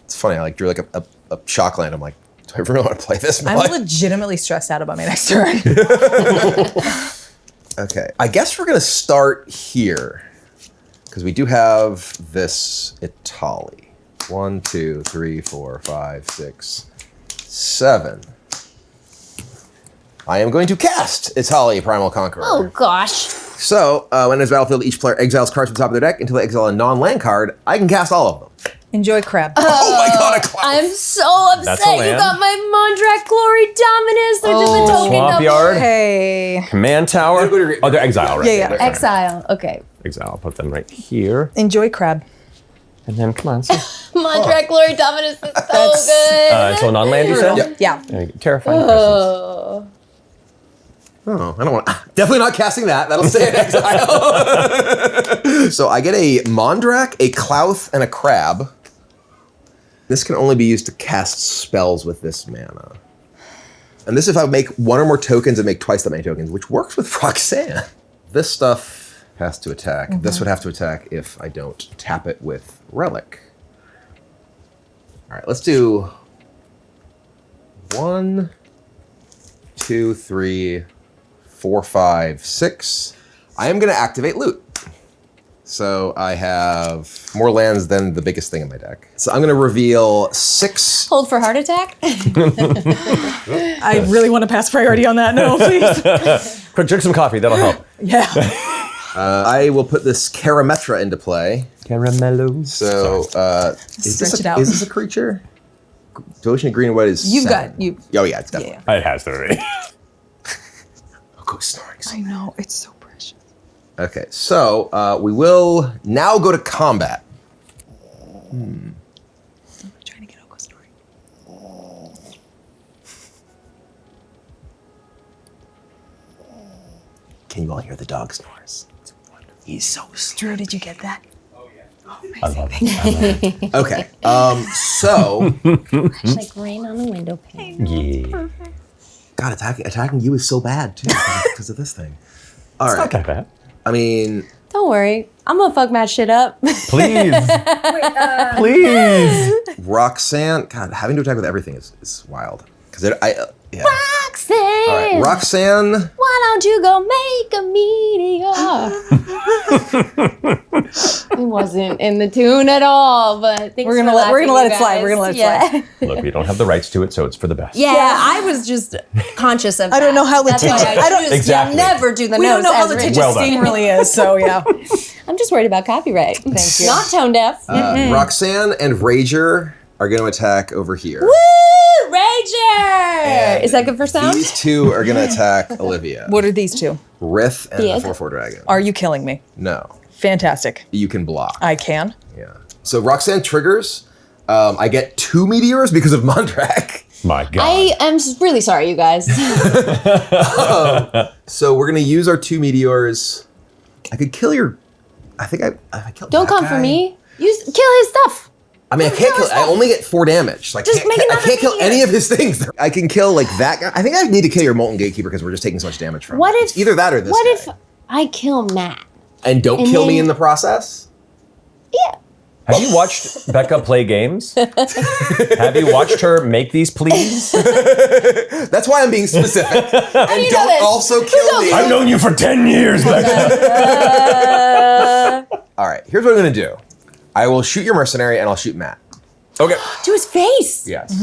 It's funny. I like drew like a shock land. I'm like, do I really want to play this? I'm legitimately stressed out about my next turn. Okay, I guess we're gonna start here because we do have this Itali. 1, 2, 3, 4, 5, 6, 7. I am going to cast Itali, Primal Conqueror. Oh, gosh. So, when it's battlefield, each player exiles cards from the top of their deck until they exile a non-land card. I can cast all of them. Enjoy crab. Oh my god, a cloud! I'm so That's upset a you land. got my Mondrak Glory Dominus. They're just a token Swamp double. Yard. Hey. Command Tower. Oh, they're exile, right? Yeah. They're Exile. Okay. exile. I'll put them right here. Enjoy crab. And then, come on. See. Mondrak Glory Dominus is so good. So non-land, you said? Yeah. Terrifying presence. Oh, I don't want. Definitely not casting that. That'll stay in exile. So I get a Mondrak, a Clouth, and a Crab. This can only be used to cast spells with this mana. And this if I make one or more tokens and make twice that many tokens, which works with Roxanne. This stuff has to attack. This would have to attack if I don't tap it with Relic. All right, let's do 1, 2, 3, 4, 5, 6. I am going to activate Loot. So I have more lands than the biggest thing in my deck. So I'm going to reveal 6. Hold for heart attack. I really want to pass priority on that. No, please. Quick, drink some coffee. That'll help. Yeah. I will put this Carametra into play. Caramello. So is Stretch it out. this a creature? Devotion of Green and White is You've 7. got you. Oh yeah, it's definitely. It has to already. I'll go snoring. I know it's so precious. Okay, so we will now go to combat. I'm trying to get Oko snoring. Can you all hear the dog snores? He's so sleepy. Drew, did you get that? I love it. Okay, so It's like rain on the window pane. Yeah. God, attacking you is so bad too because of this thing. All It's right, not that bad. I mean, Don't worry. I'm gonna fuck Matt shit up. Please. Please. Roxanne. God, having to attack with everything is wild because yeah. Roxanne! All right, Roxanne. Why don't you go make a meteor? It wasn't in the tune at all, but thanks We're gonna for let laughing, it you slide. guys. We're gonna let it Yeah. slide. Look, we don't have the rights to it, so it's for the best. Yeah, I was just conscious of I don't that. know how That's why litigious- I don't- choose Exactly. never do the We don't notes know how as written. litigious Well done. Steam really is, so yeah. I'm just worried about copyright. Thank you. Not tone deaf. Roxanne and Rager are going to attack over here. Woo! Rager! Is that good for sound? These two are going to attack Olivia. What are these two? Rith and Yeah. the 4/4 dragon. Are you killing me? No, Fantastic. you can block. I can. Yeah. So Roxanne triggers. I get 2 meteors because of Mondrak. My God. I am really sorry, you guys. So we're gonna use our 2 meteors. I could kill your. I think I killed. Don't that come guy. for me. Kill his stuff. I mean, I can't kill. I only get 4 damage. So I Just can't. make I another can't kill meteor. any of his things. I can kill like that guy. I think I need to kill your Molten Gatekeeper because we're just taking so much damage from. What him. if It's either that or this? What guy. if I kill Matt? and don't and kill me then- in the process? Yeah. Have you watched Becca play games? Have you watched her make these pleas? That's why I'm being specific. And you know don't this? also kill me. I've known you for 10 years, Becca. All right, here's what I'm gonna do. I will shoot your mercenary and I'll shoot Matt. Okay. To his face. Yes.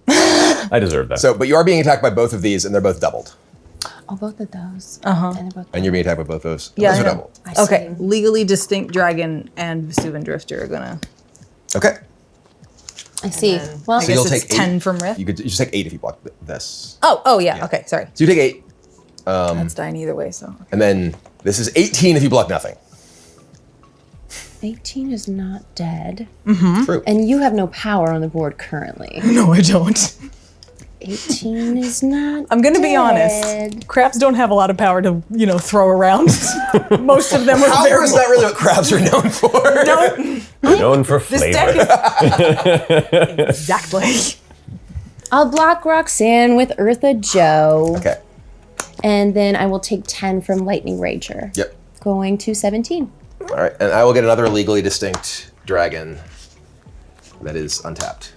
I deserve that. So, but you are being attacked by both of these and they're both doubled. Oh, both of those. And you're being attacked by both those. Yeah, Those I are know. doubled. I see. Okay, legally distinct dragon and Vesuvian Drifter are gonna. Okay. I see. then Well, I guess you'll it's take 10 8. from Rift. You just take 8 if you block this. Oh yeah. Okay, sorry. So you take 8, That's dying either way. So and then this is 18 if you block nothing. 18 is not dead. True. And you have no power on the board currently. no, I don't. 18 is not I'm gonna be dead. honest. Crabs don't have a lot of power to throw around. Most of them are Power very. is not really what crabs are known for. Known for This flavor. deck is exactly. I'll block Roxanne with Eartha Joe. Okay. And then I will take 10 from Lightning Rager. Yep. Going to 17. All right, and I will get another legally distinct dragon that is untapped.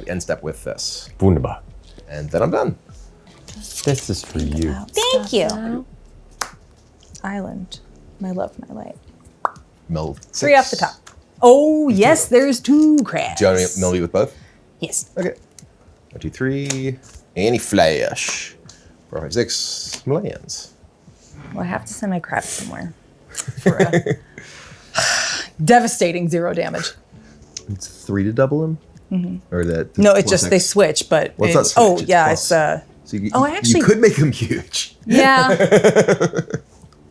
End step with this. Wunderbar. And then I'm done. This is for you. Thank you. Island, my love, my light. Mill 6. 3 off the top. Oh yes, there's 2 crabs. Do you want to mill me with both? Yes. Okay. 1, 2, 3. Any flash. 4, 5, 6 lands. Well, I have to send my crabs somewhere for a devastating 0 damage. It's 3 to double him? Or that? No, it's just they switch, but Well, it's not switch, oh it's yeah, plus. it's So you, I actually- you could make him huge. yeah.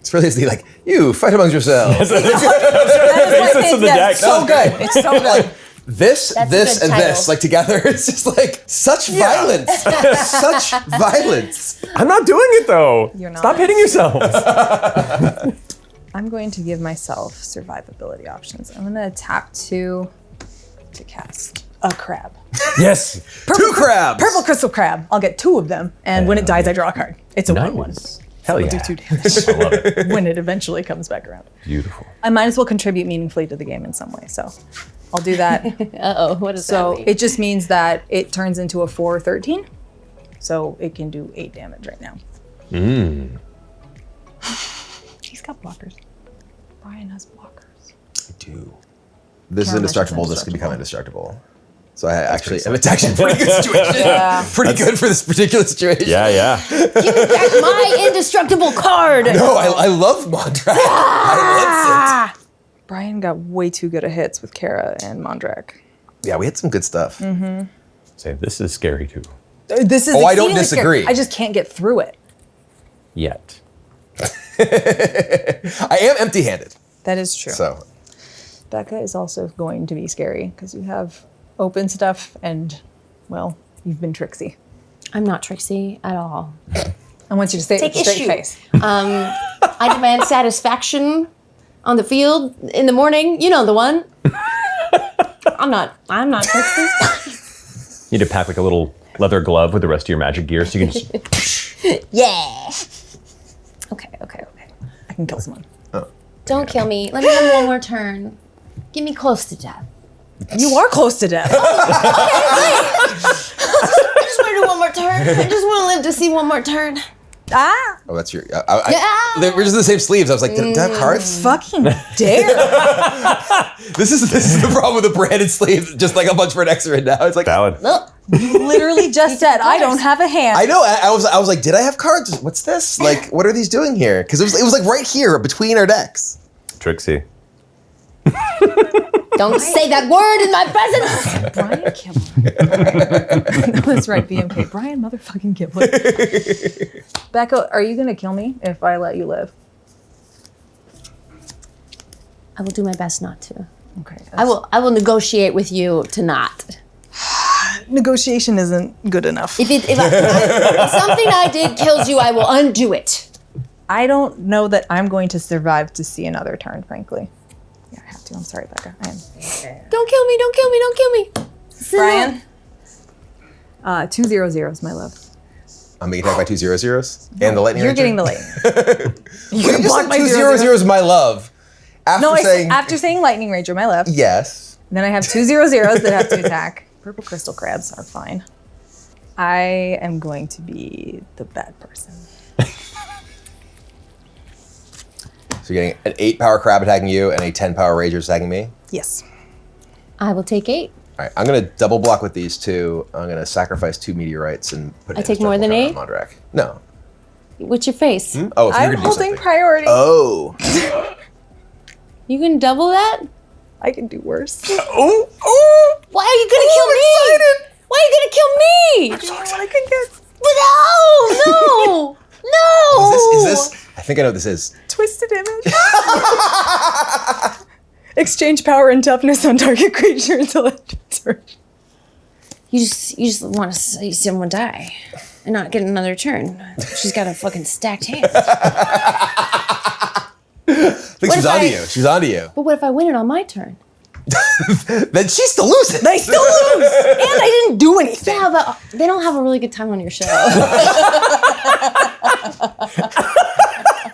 It's really easy, like, you fight amongst yourselves. That is Basis of the deck. so good. It's so good. This, That's a this, good and title. this, like together, it's just like such violence. Such violence. I'm not doing it though. You're not. Stop hitting yourselves. I'm going to give myself survivability options. I'm going to tap 2 to cast a crab. Yes. 2 crabs. Purple crystal crab. I'll get 2 of them, and when it dies, I draw a card. It's a 1/1. Nice. Hell I'll yeah. do 2 damage I love it. when it eventually comes back around. Beautiful. I might as well contribute meaningfully to the game in some way, so I'll do that. Uh-oh, what does So that mean? it just means that it turns into a 4/13, so it can do 8 damage right now. He's got blockers. Brian has blockers. I do. This is Caramel indestructible. is This could become indestructible. So I pretty it's actually a pretty good situation. Pretty good for this particular situation. Yeah. That's my indestructible card. No, I love Mondrak. I love it. Brian got way too good at hits with Kara and Mondrak. Yeah, we had some good stuff. Say this is scary too. This is Oh, I don't exceedingly scary. disagree. I just can't get through it. Yet. I am empty-handed, That is true. so Becca is also going to be scary because you have open stuff and, well, you've been tricksy. I'm not Trixie at all. I want you to say it with Take a straight issue. face. I demand satisfaction on the field in the morning. You know the one. I'm not Trixie. You need to pack like a little leather glove with the rest of your magic gear so you can just Yeah. Okay. I can kill someone. Don't kill me. Let me have one more turn. Get me close to death. You are close to death. I just want to do one more turn. I just want to live to see one more turn. Ah! oh, that's your. Yeah. We're just in the same sleeves. I was like, did I have cards? Fucking dare. This is the problem with the branded sleeve. Just like a bunch for an extra now. It's like valid. Look. You literally just said, I don't have a hand. I know. I was like, did I have cards? What's this? Like, what are these doing here? Because it was like right here between our decks. Trixie. Don't say that word in my presence. Brian Kibler. That's right, BMK. Brian motherfucking Kibler. Becca, are you going to kill me if I let you live? I will do my best not to. Okay. I will negotiate with you to not. Negotiation isn't good enough. If something I did kills you, I will undo it. I don't know that I'm going to survive to see another turn, frankly. Yeah, I have to. I'm sorry, Becca. I am. Don't kill me, don't kill me, don't kill me. Brian? 2 0-0s, my love. I'm being attacked by 2 0-0s and the lightning. You're Ranger? getting the lane. You just said 2 0-0s, my love, After saying Lightning Rager, my left. Yes. Then I have 2 0/0s that have to attack. Purple crystal crabs are fine. I am going to be the bad person. So you're getting an 8 power crab attacking you and a 10 power rager attacking me? Yes. I will take 8. All right, I'm going to double block with these 2. I'm going to sacrifice 2 meteorites and put it I take more than 8? No. What's your face? Oh, if you're I'm going to do holding something. priority. Oh. You can double that? I can do worse. Oh. Why are you gonna kill me? Why are you gonna kill me? I'm so excited. I can get No! No! Is this? I think I know what this is. twisted image. Exchange power and toughness on target creature until end of turn. You just want to see someone die and not get another turn. She's got a fucking stacked hand. I think she's onto you. She's onto you. But what if I win it on my turn? Then she still loses. They still lose, and I didn't do anything. Yeah, but they don't have a really good time on your show.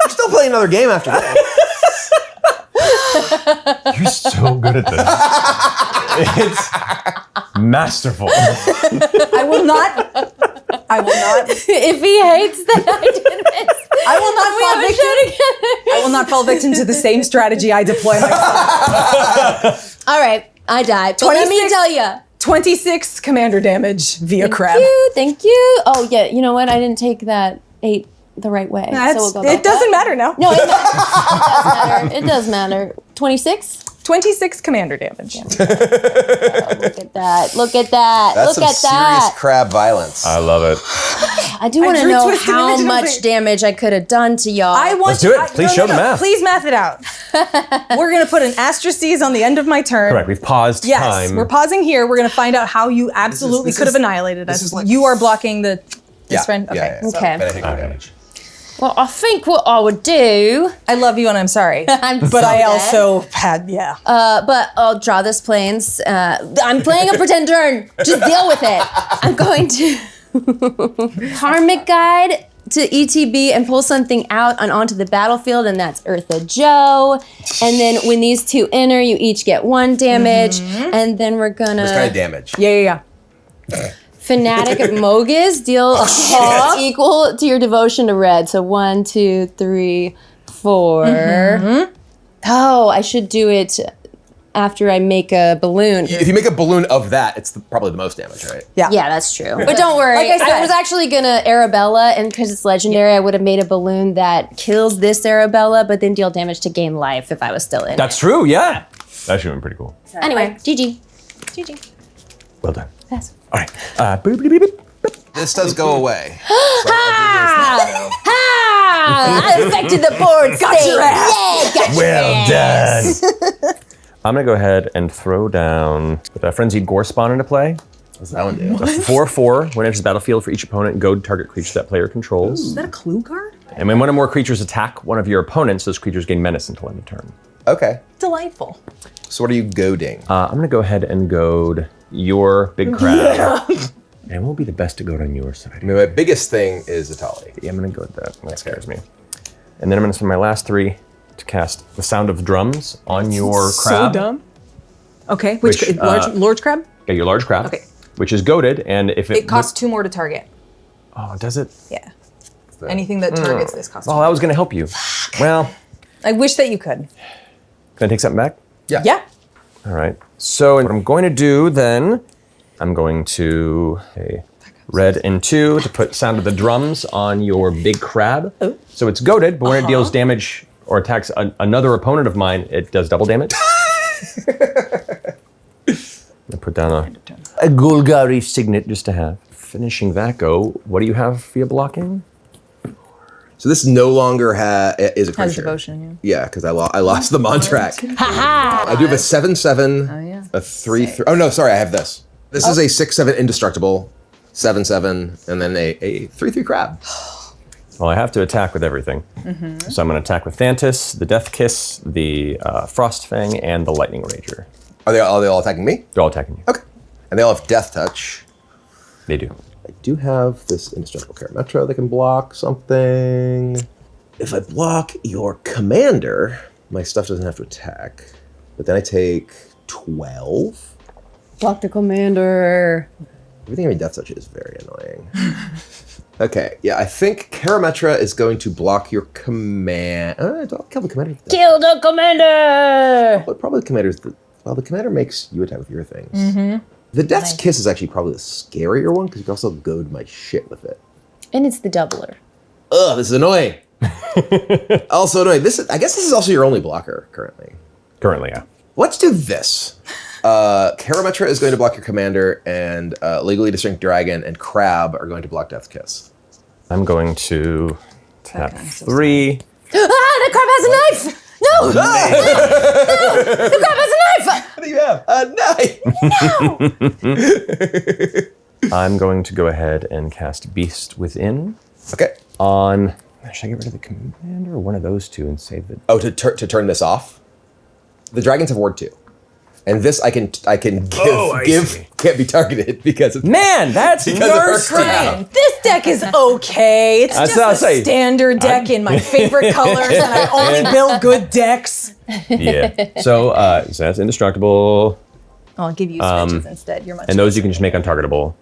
We're still playing another game after that. You're so good at this. It's masterful. I will not. If he hates that I did miss, I will not fall victim. I will not fall victim to the same strategy I deploy myself. All right, I died. But let me 26 tell you. 26 commander damage via crab. Thank you. Oh, yeah, you know what? I didn't take that 8 the right way. So we'll go It doesn't matter now. No, it matters. It does matter. 26? 26 commander damage. Look at that. Look at that. That's Look some at serious that. crab violence. I love it. I do want to drew know twisted how image much and- damage I could have done to y'all. I want Let's do it. Please show the math. Please math it out. We're going to put an asterisk on the end of my turn. Correct. We've paused Yes, time. we're pausing here. We're going to find out how you absolutely this could have is- annihilated this us. is like- You are blocking this Yeah, friend? Okay. yeah. Okay. Then I take more damage. Well, I think what I would do, I love you and I'm sorry. I'm but so I dead. also had, but I'll draw this planes. I'm playing a pretend turn. Just deal with it. I'm going to Karmic Guide to ETB and pull something out and onto the battlefield, and that's Eartha Joe. And then when these 2 enter, you each get 1 damage, and then we're gonna This kind of damage. Yeah. Fanatic of Mogus, deal a hit equal to your devotion to red. So 1, 2, 3, 4. Oh, I should do it after I make a balloon. If you make a balloon of that, it's probably the most damage, right? Yeah, that's true. But don't worry. Like I said- I was actually gonna Arabella, and because it's legendary, I would have made a balloon that kills this Arabella, but then deal damage to gain life if I was still in. That's true, yeah. That should have been pretty cool. Anyway, GG. Well done. Yes. All right. Boop, boop, boop, boop. This does go away. I affected the board state. Yeah, got your ass. Well done. I'm going to go ahead and throw down with a Frenzied Gore Spawn into play. What's that one do? 4/4. When it enters the battlefield for each opponent, goad target creature that player controls. Is that a clue card? And when one or more creatures attack one of your opponents, those creatures gain menace until end of turn. Okay. Delightful. So what are you goading? I'm going to go ahead and goad your big crab. And it won't be the best to goad on your side. I mean, my biggest thing is Atali. Yeah, I'm going to go with that. That scares me. And then I'm going to spend my last 3 to cast the Sound of Drums on your crab. So dumb. Okay, Which, large crab? Yeah, your large crab. Okay. Which is goaded, and if It costs 2 more to target. Oh, does it? Yeah. Anything that targets this costs 2 Oh, more. that was going to help you. Well, I wish that you could. can I take something back? Yeah. Yeah. All right. So what I'm going to do then, I'm going to red and 2 to put Sound of the Drums on your big crab. Oh. So it's goaded, but when it deals damage or attacks another opponent of mine, it does double damage. I put down a Golgari signet just to have. Finishing that go, what do you have for your blocking? So this no longer is a creature. Has devotion, Yeah, because I lost the Montrack. I do have a 7/7, a 3/3. Oh no, sorry, I have this. This is a 6/7 indestructible, 7/7, and then a 3/3 crab. Well, I have to attack with everything. So I'm going to attack with Thantis, the Death Kiss, the Frost Fang, and the Lightning Rager. Are they all attacking me? They're all attacking you. Okay. And they all have Death Touch. They do. I do have this indestructible Karametro that can block something. If I block your commander, My stuff doesn't have to attack. But then I take 12. Block the commander. Everything having death touch is very annoying. Okay, yeah, I think Karametra is going to block your command. Don't kill the commander. Kill the commander! But probably the commander's the commander makes you attack with your things. The Death's Kiss is actually probably the scarier one because you can also goad my shit with it. And it's the doubler. Ugh, this is annoying. Also annoying. I guess this is also your only blocker currently. Currently, yeah. Let's do this. Karametra is going to block your commander, and Legally Distinct Dragon and Crab are going to block Death's Kiss. I'm going to tap 3. The crab has a knife! No! No! The crab has a knife! What do you have? A knife! No! I'm going to go ahead and cast Beast Within Okay. on... Should I get rid of the commander or one of those two and save the... Oh, to turn this off? The dragons have ward 2. And this I can give can't be targeted because it's Man, that's because Fine. This deck is okay. It's That's what I'll just a say. standard deck in my favorite colors, and I only build good decks. Yeah. So that's indestructible. I'll give you switches instead. You're much And those you can just make untargetable.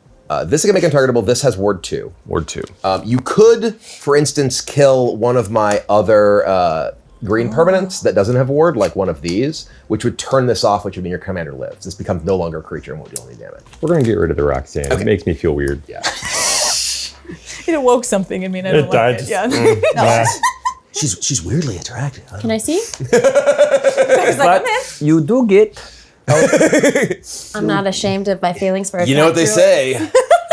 this I can make untargetable. This has ward 2. Ward 2. You could, for instance, kill one of my other green permanents that doesn't have ward, like one of these, which would turn this off, which would mean your commander lives. This becomes no longer a creature and won't deal any damage. We're going to get rid of the Roxanne. Okay. It makes me feel weird. Yeah. It awoke something in me, and I don't like it. Yeah. She's weirdly attractive. Can I see? It's like, I'm in. You do get... I'm not ashamed of my feelings for You know what they say?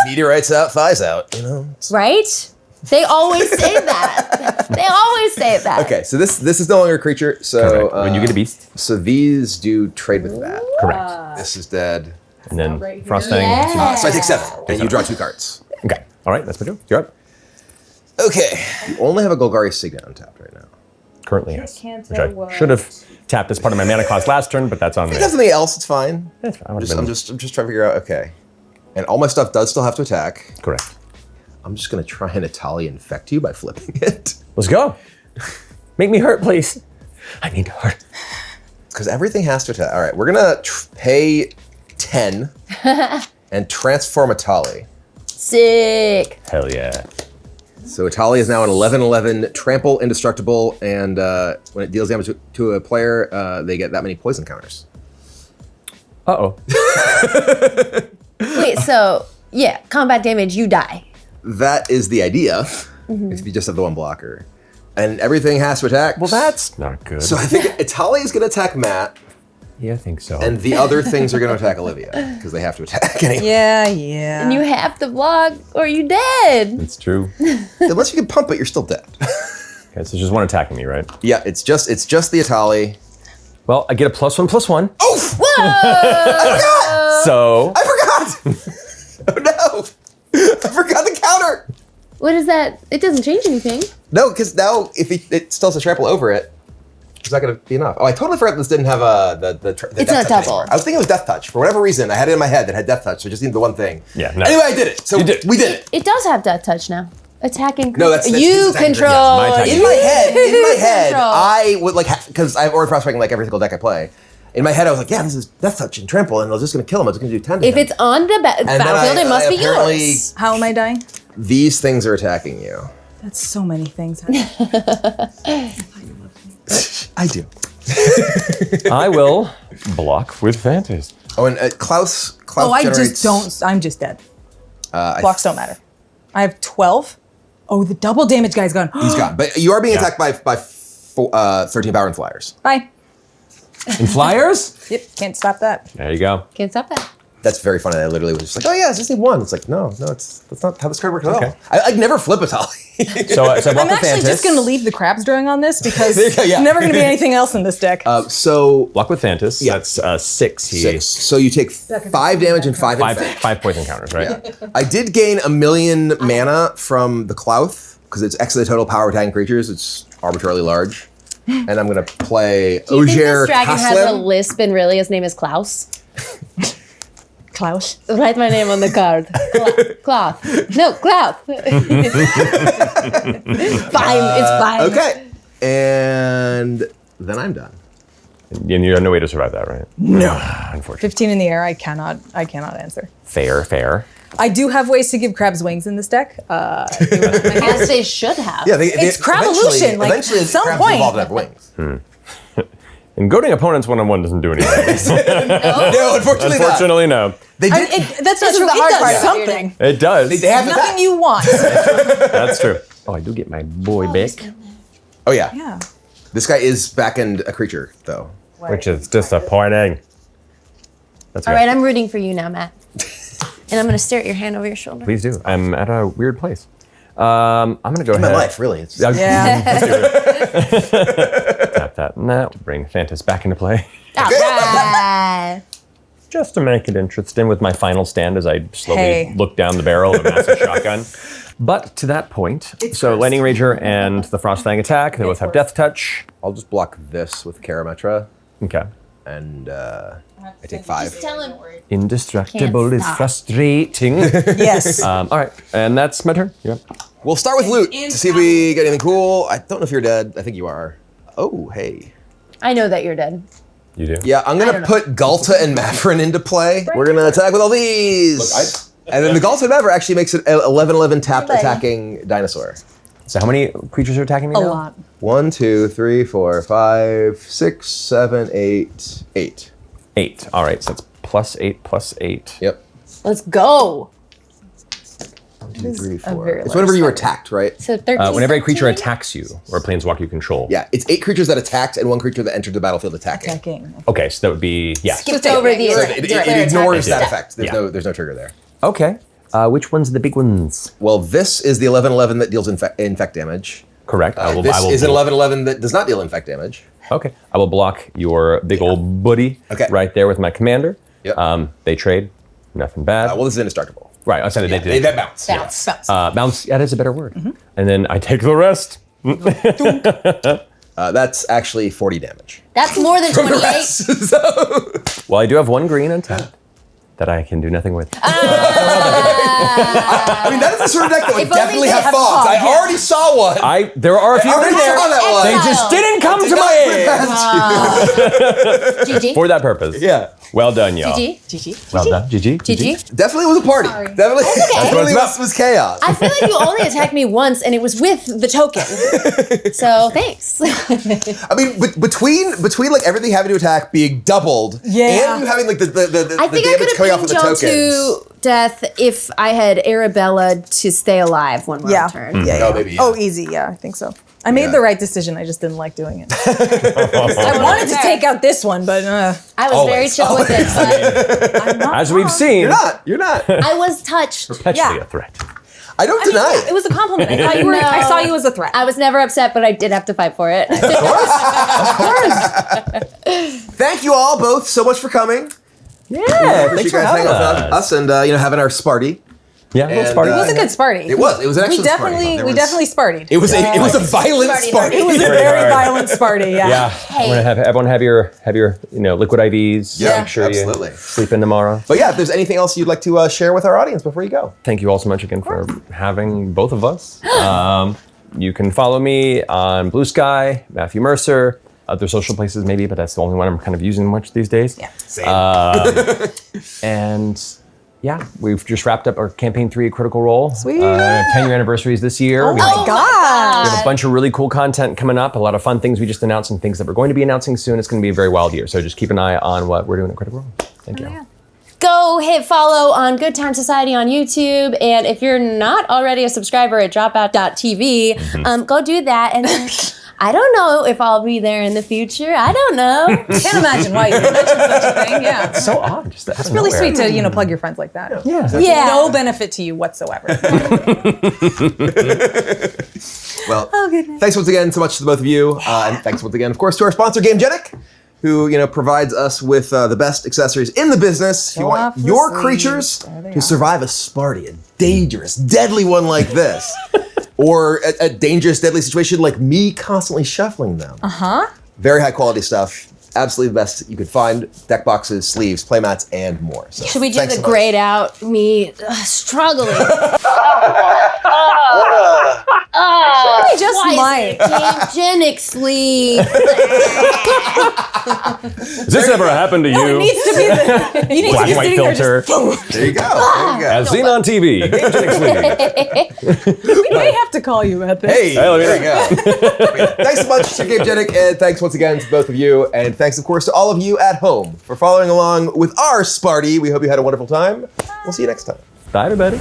Meteorites out, thighs out. You know. Right? They always say that. They always say that. Okay, so this is no longer a creature. So Correct. When you get a beast. So these do trade with that. Correct. This is dead. And then right here. Frostfang. Yeah. So I take 7, and you draw 2 cards. Okay. All right, that's my joke. You're up. Okay. You only have a Golgari Signet untapped right now. Currently, yes. Can't Which tell I what. should have tapped as part of my mana cost last turn, but that's on If me. it does something else, it's fine. That's fine. I would've I'm been- just trying to figure out. Okay. And all my stuff does still have to attack. Correct. I'm just gonna try and Italia infect you by flipping it. Let's go. Make me hurt, please. I need to hurt. Because everything has to attack. All right, we're gonna pay 10 and transform Italia. Sick. Hell yeah. So Italia is now an 11/11 trample, indestructible, and when it deals damage to a player, they get that many poison counters. Uh-oh. Wait, so, yeah, combat damage, you die. That is the idea, if you just have the one blocker. And everything has to attack. Well, that's not good. So I think Italia is going to attack Matt, yeah, I think so. and the other things are going to attack Olivia, because they have to attack anyway. Yeah. And you have to block or you dead. It's true. Unless you can pump it, you're still dead. Okay, so just one attacking me, right? Yeah, it's just the Italia. Well, I get a +1/+1. Oh! Whoa! So I forgot! Oh no! I forgot the counter! What is that? It doesn't change anything. No, because now if it still has to trample over it, it's not going to be enough. Oh, I totally forgot this didn't have the It's death not touch double. anymore. I was thinking it was death touch. For whatever reason, I had it in my head that had death touch, so I just needed the one thing. Yeah, no. Anyway, I did it. So You did. we did it. It does have death touch now. Attacking. No, that's you his attacking control. creature. Yes, my attacking In my head, Control. I would like, because I've already frostbiting like every single deck I play. In my head, I was like, yeah, this is death touch and trample, and I was just going to kill him. I was going to do 10 to If him. it's on the battlefield, it must be apparently- yours. How am I dying? These things are attacking you. That's so many things. I do. I will block with Fantasy. Oh, and Klaus Oh, I generates, just don't. I'm just dead. I Blocks don't matter. I have 12. Oh, the double damage guy's gone. He's gone. But you are being attacked by 13 power and flyers. Bye. And flyers? Yep, can't stop that. There you go. Can't stop that. That's very funny. I literally was just like, oh yeah, I just need one. It's like, no, that's not how this card works at Okay. all. I'd never flip a Tali. So I block I'm with actually Fantasy. just going to leave the crabs drawing on this because There you go, yeah. there's never going to be anything else in this deck. So Block with Fantasy. Yeah. That's 6. He 6. So you take 5 damage and 5 infect. five poison counters, right? Yeah. I did gain 1,000,000 mana from the Klauth because it's X of the total power attacking creatures. It's arbitrarily large. And I'm going to play Do you think Ogier this dragon has a Kaslem. lisp and really his name is Klaus? Klaus. Write my name on the card. Cloth. No, Cloth. Fine, it's fine. Okay. And then I'm done. And you have no way to survive that, right? No. Unfortunately. 15 in the air, I cannot answer. Fair. I do have ways to give crabs wings in this deck. As they should have. Yeah, It's Cravolution, like, eventually at some crabs point. evolve to have wings. And goading opponents one-on-one doesn't do anything. No, unfortunately, not. Unfortunately, no. They did. That's not true. the It hard does part about your something. It does. They have Nothing attack. you want. That's true. Oh, I do get my boy back, Oh yeah. Yeah. This guy is back-end a creature, though. which is disappointing. That's All right. right, I'm rooting for you now, Matt. And I'm going to stare at your hand over your shoulder. Please do. I'm at a weird place. I'm going to go ahead. My life, really. It's Yeah. Tap that. Now bring Fantas back into play. All right. Just to make it interesting with my final stand as I slowly Hey. look down the barrel of a massive shotgun. But to that point, so Lightning Rager and the Frostfang attack, they both have Death Touch. I'll just block this with Karametra, Okay. and I take 5. Just tell him. Indestructible Can't is stop. frustrating. Yes. All right, and that's my turn. Yep. We'll start with loot to see if we get anything cool. I don't know if you're dead. I think you are. Oh, hey. I know that you're dead. You do? Yeah, I'm gonna put Galta and Mavrin into play. We're gonna attack with all these. And then the Galta and Mavrin actually makes it 11/11 tapped Goodbye. attacking dinosaur. So how many creatures are attacking me A now? lot. 1, 2, 3, 4, 5, 6, 7, 8, 8. 8. All right, so that's +8. Yep. Let's go. 1, 2, 3, a 4. very It's large whenever you're target. attacked, right? So 13. Whenever a creature attacks you or a planeswalker you control. Yeah, it's 8 creatures that attacked and 1 creature that entered the battlefield attacking. Attacking. Okay, so that would be, yeah. Skipped over the So it ignores that effect. There's Yeah. no trigger there. Okay. Which one's the big ones? Well, this is the 11/11 that deals infect damage. Correct. This is an 11/11 that does not deal infect damage. Okay. I will block your big old buddy right there with my commander. Yep. They trade. Nothing bad. Well, this is indestructible. Right. I said They bounce. Bounce. bounce. Yeah, that is a better word. And then I take the rest. That's actually 40 damage. That's more than 28. So, Well, I do have 1 green untapped that I can do nothing with. I mean, that is the sort of deck that would If only definitely they have had fogs. fog, I yeah. already saw one. There are a few I already in there. saw that one. They just didn't come to my aid GG. for that purpose. Yeah. Well done, y'all. GG. Well done. GG. GG. Definitely was a party. Definitely, definitely was chaos. I feel like you only attacked me once, and it was with the token. So thanks. I mean, between like everything having to attack being doubled, Yeah. and you having like the I think I damage could coming have off of pinned the y'all tokens. to death if I had Arabella to stay alive one more Yeah. turn. Yeah. Oh, maybe. Yeah. Oh, easy. Yeah, I think so. I made Yeah. the right decision. I just didn't like doing it. I wanted to take out this one, but I was very chill with it. But I'm not. As we've seen, You're not. I was touched. perpetually Yeah. a threat. I don't deny It it. was a compliment. I thought you were. No. I saw you as a threat. I was never upset, but I did have to fight for it. Thank you all both so much for coming. Yeah, Appreciate thanks you for guys hanging having out with us and having our Sparty. Yeah, a little And, Sparty. It was a good Sparty. It was. It was actually We definitely, Sparty. we definitely Spartied. It was a violent Sparty. It was a Very very hard. violent Sparty. Yeah. Yeah, I'm gonna have everyone have your liquid IVs. Yeah, Make sure absolutely. you sleep in tomorrow. But yeah, if there's anything else you'd like to share with our audience before you go. Thank you all so much again for having both of us. You can follow me on Blue Sky, Matthew Mercer, other social places maybe, but that's the only one I'm kind of using much these days. Yeah. Same. And yeah, we've just wrapped up our campaign 3 Critical Role. Sweet. 10-year anniversaries this year. We have Oh my God. We have a bunch of really cool content coming up, a lot of fun things we just announced and things that we're going to be announcing soon. It's going to be a very wild year. So just keep an eye on what we're doing at Critical Role. Thank you. Go hit follow on Good Time Society on YouTube. And if you're not already a subscriber at dropout.tv, go do that. And I don't know if I'll be there in the future. I don't know. Can't imagine why you would mention such a thing. Yeah. It's so odd. Just It's really sweet to plug your friends like that. Yeah. Yeah. No benefit to you whatsoever. Well, thanks once again so much to the both of you, and thanks once again, of course, to our sponsor, GameGenic, who provides us with the best accessories in the business. If you want off the your sleeves. creatures There they to are. survive a Sparty, a dangerous, deadly one like this, or a dangerous, deadly situation like me constantly shuffling them. Huh? Very high quality stuff. absolutely the best you could find. Deck boxes, sleeves, playmats, and more. So, Should we do thanks the so much. grayed out me struggling? I just might. Genic sleeve. Has this ever happened to you? It needs to be you need Black to be and white sitting there filter. There you go. As seen on TV. We may have to call you at this. Hey, Hell there yeah. you go. Thanks so much to GameGenic, and thanks once again to both of you, and thanks, of course, to all of you at home for following along with our Sparty. We hope you had a wonderful time. We'll see you next time. Bye, everybody.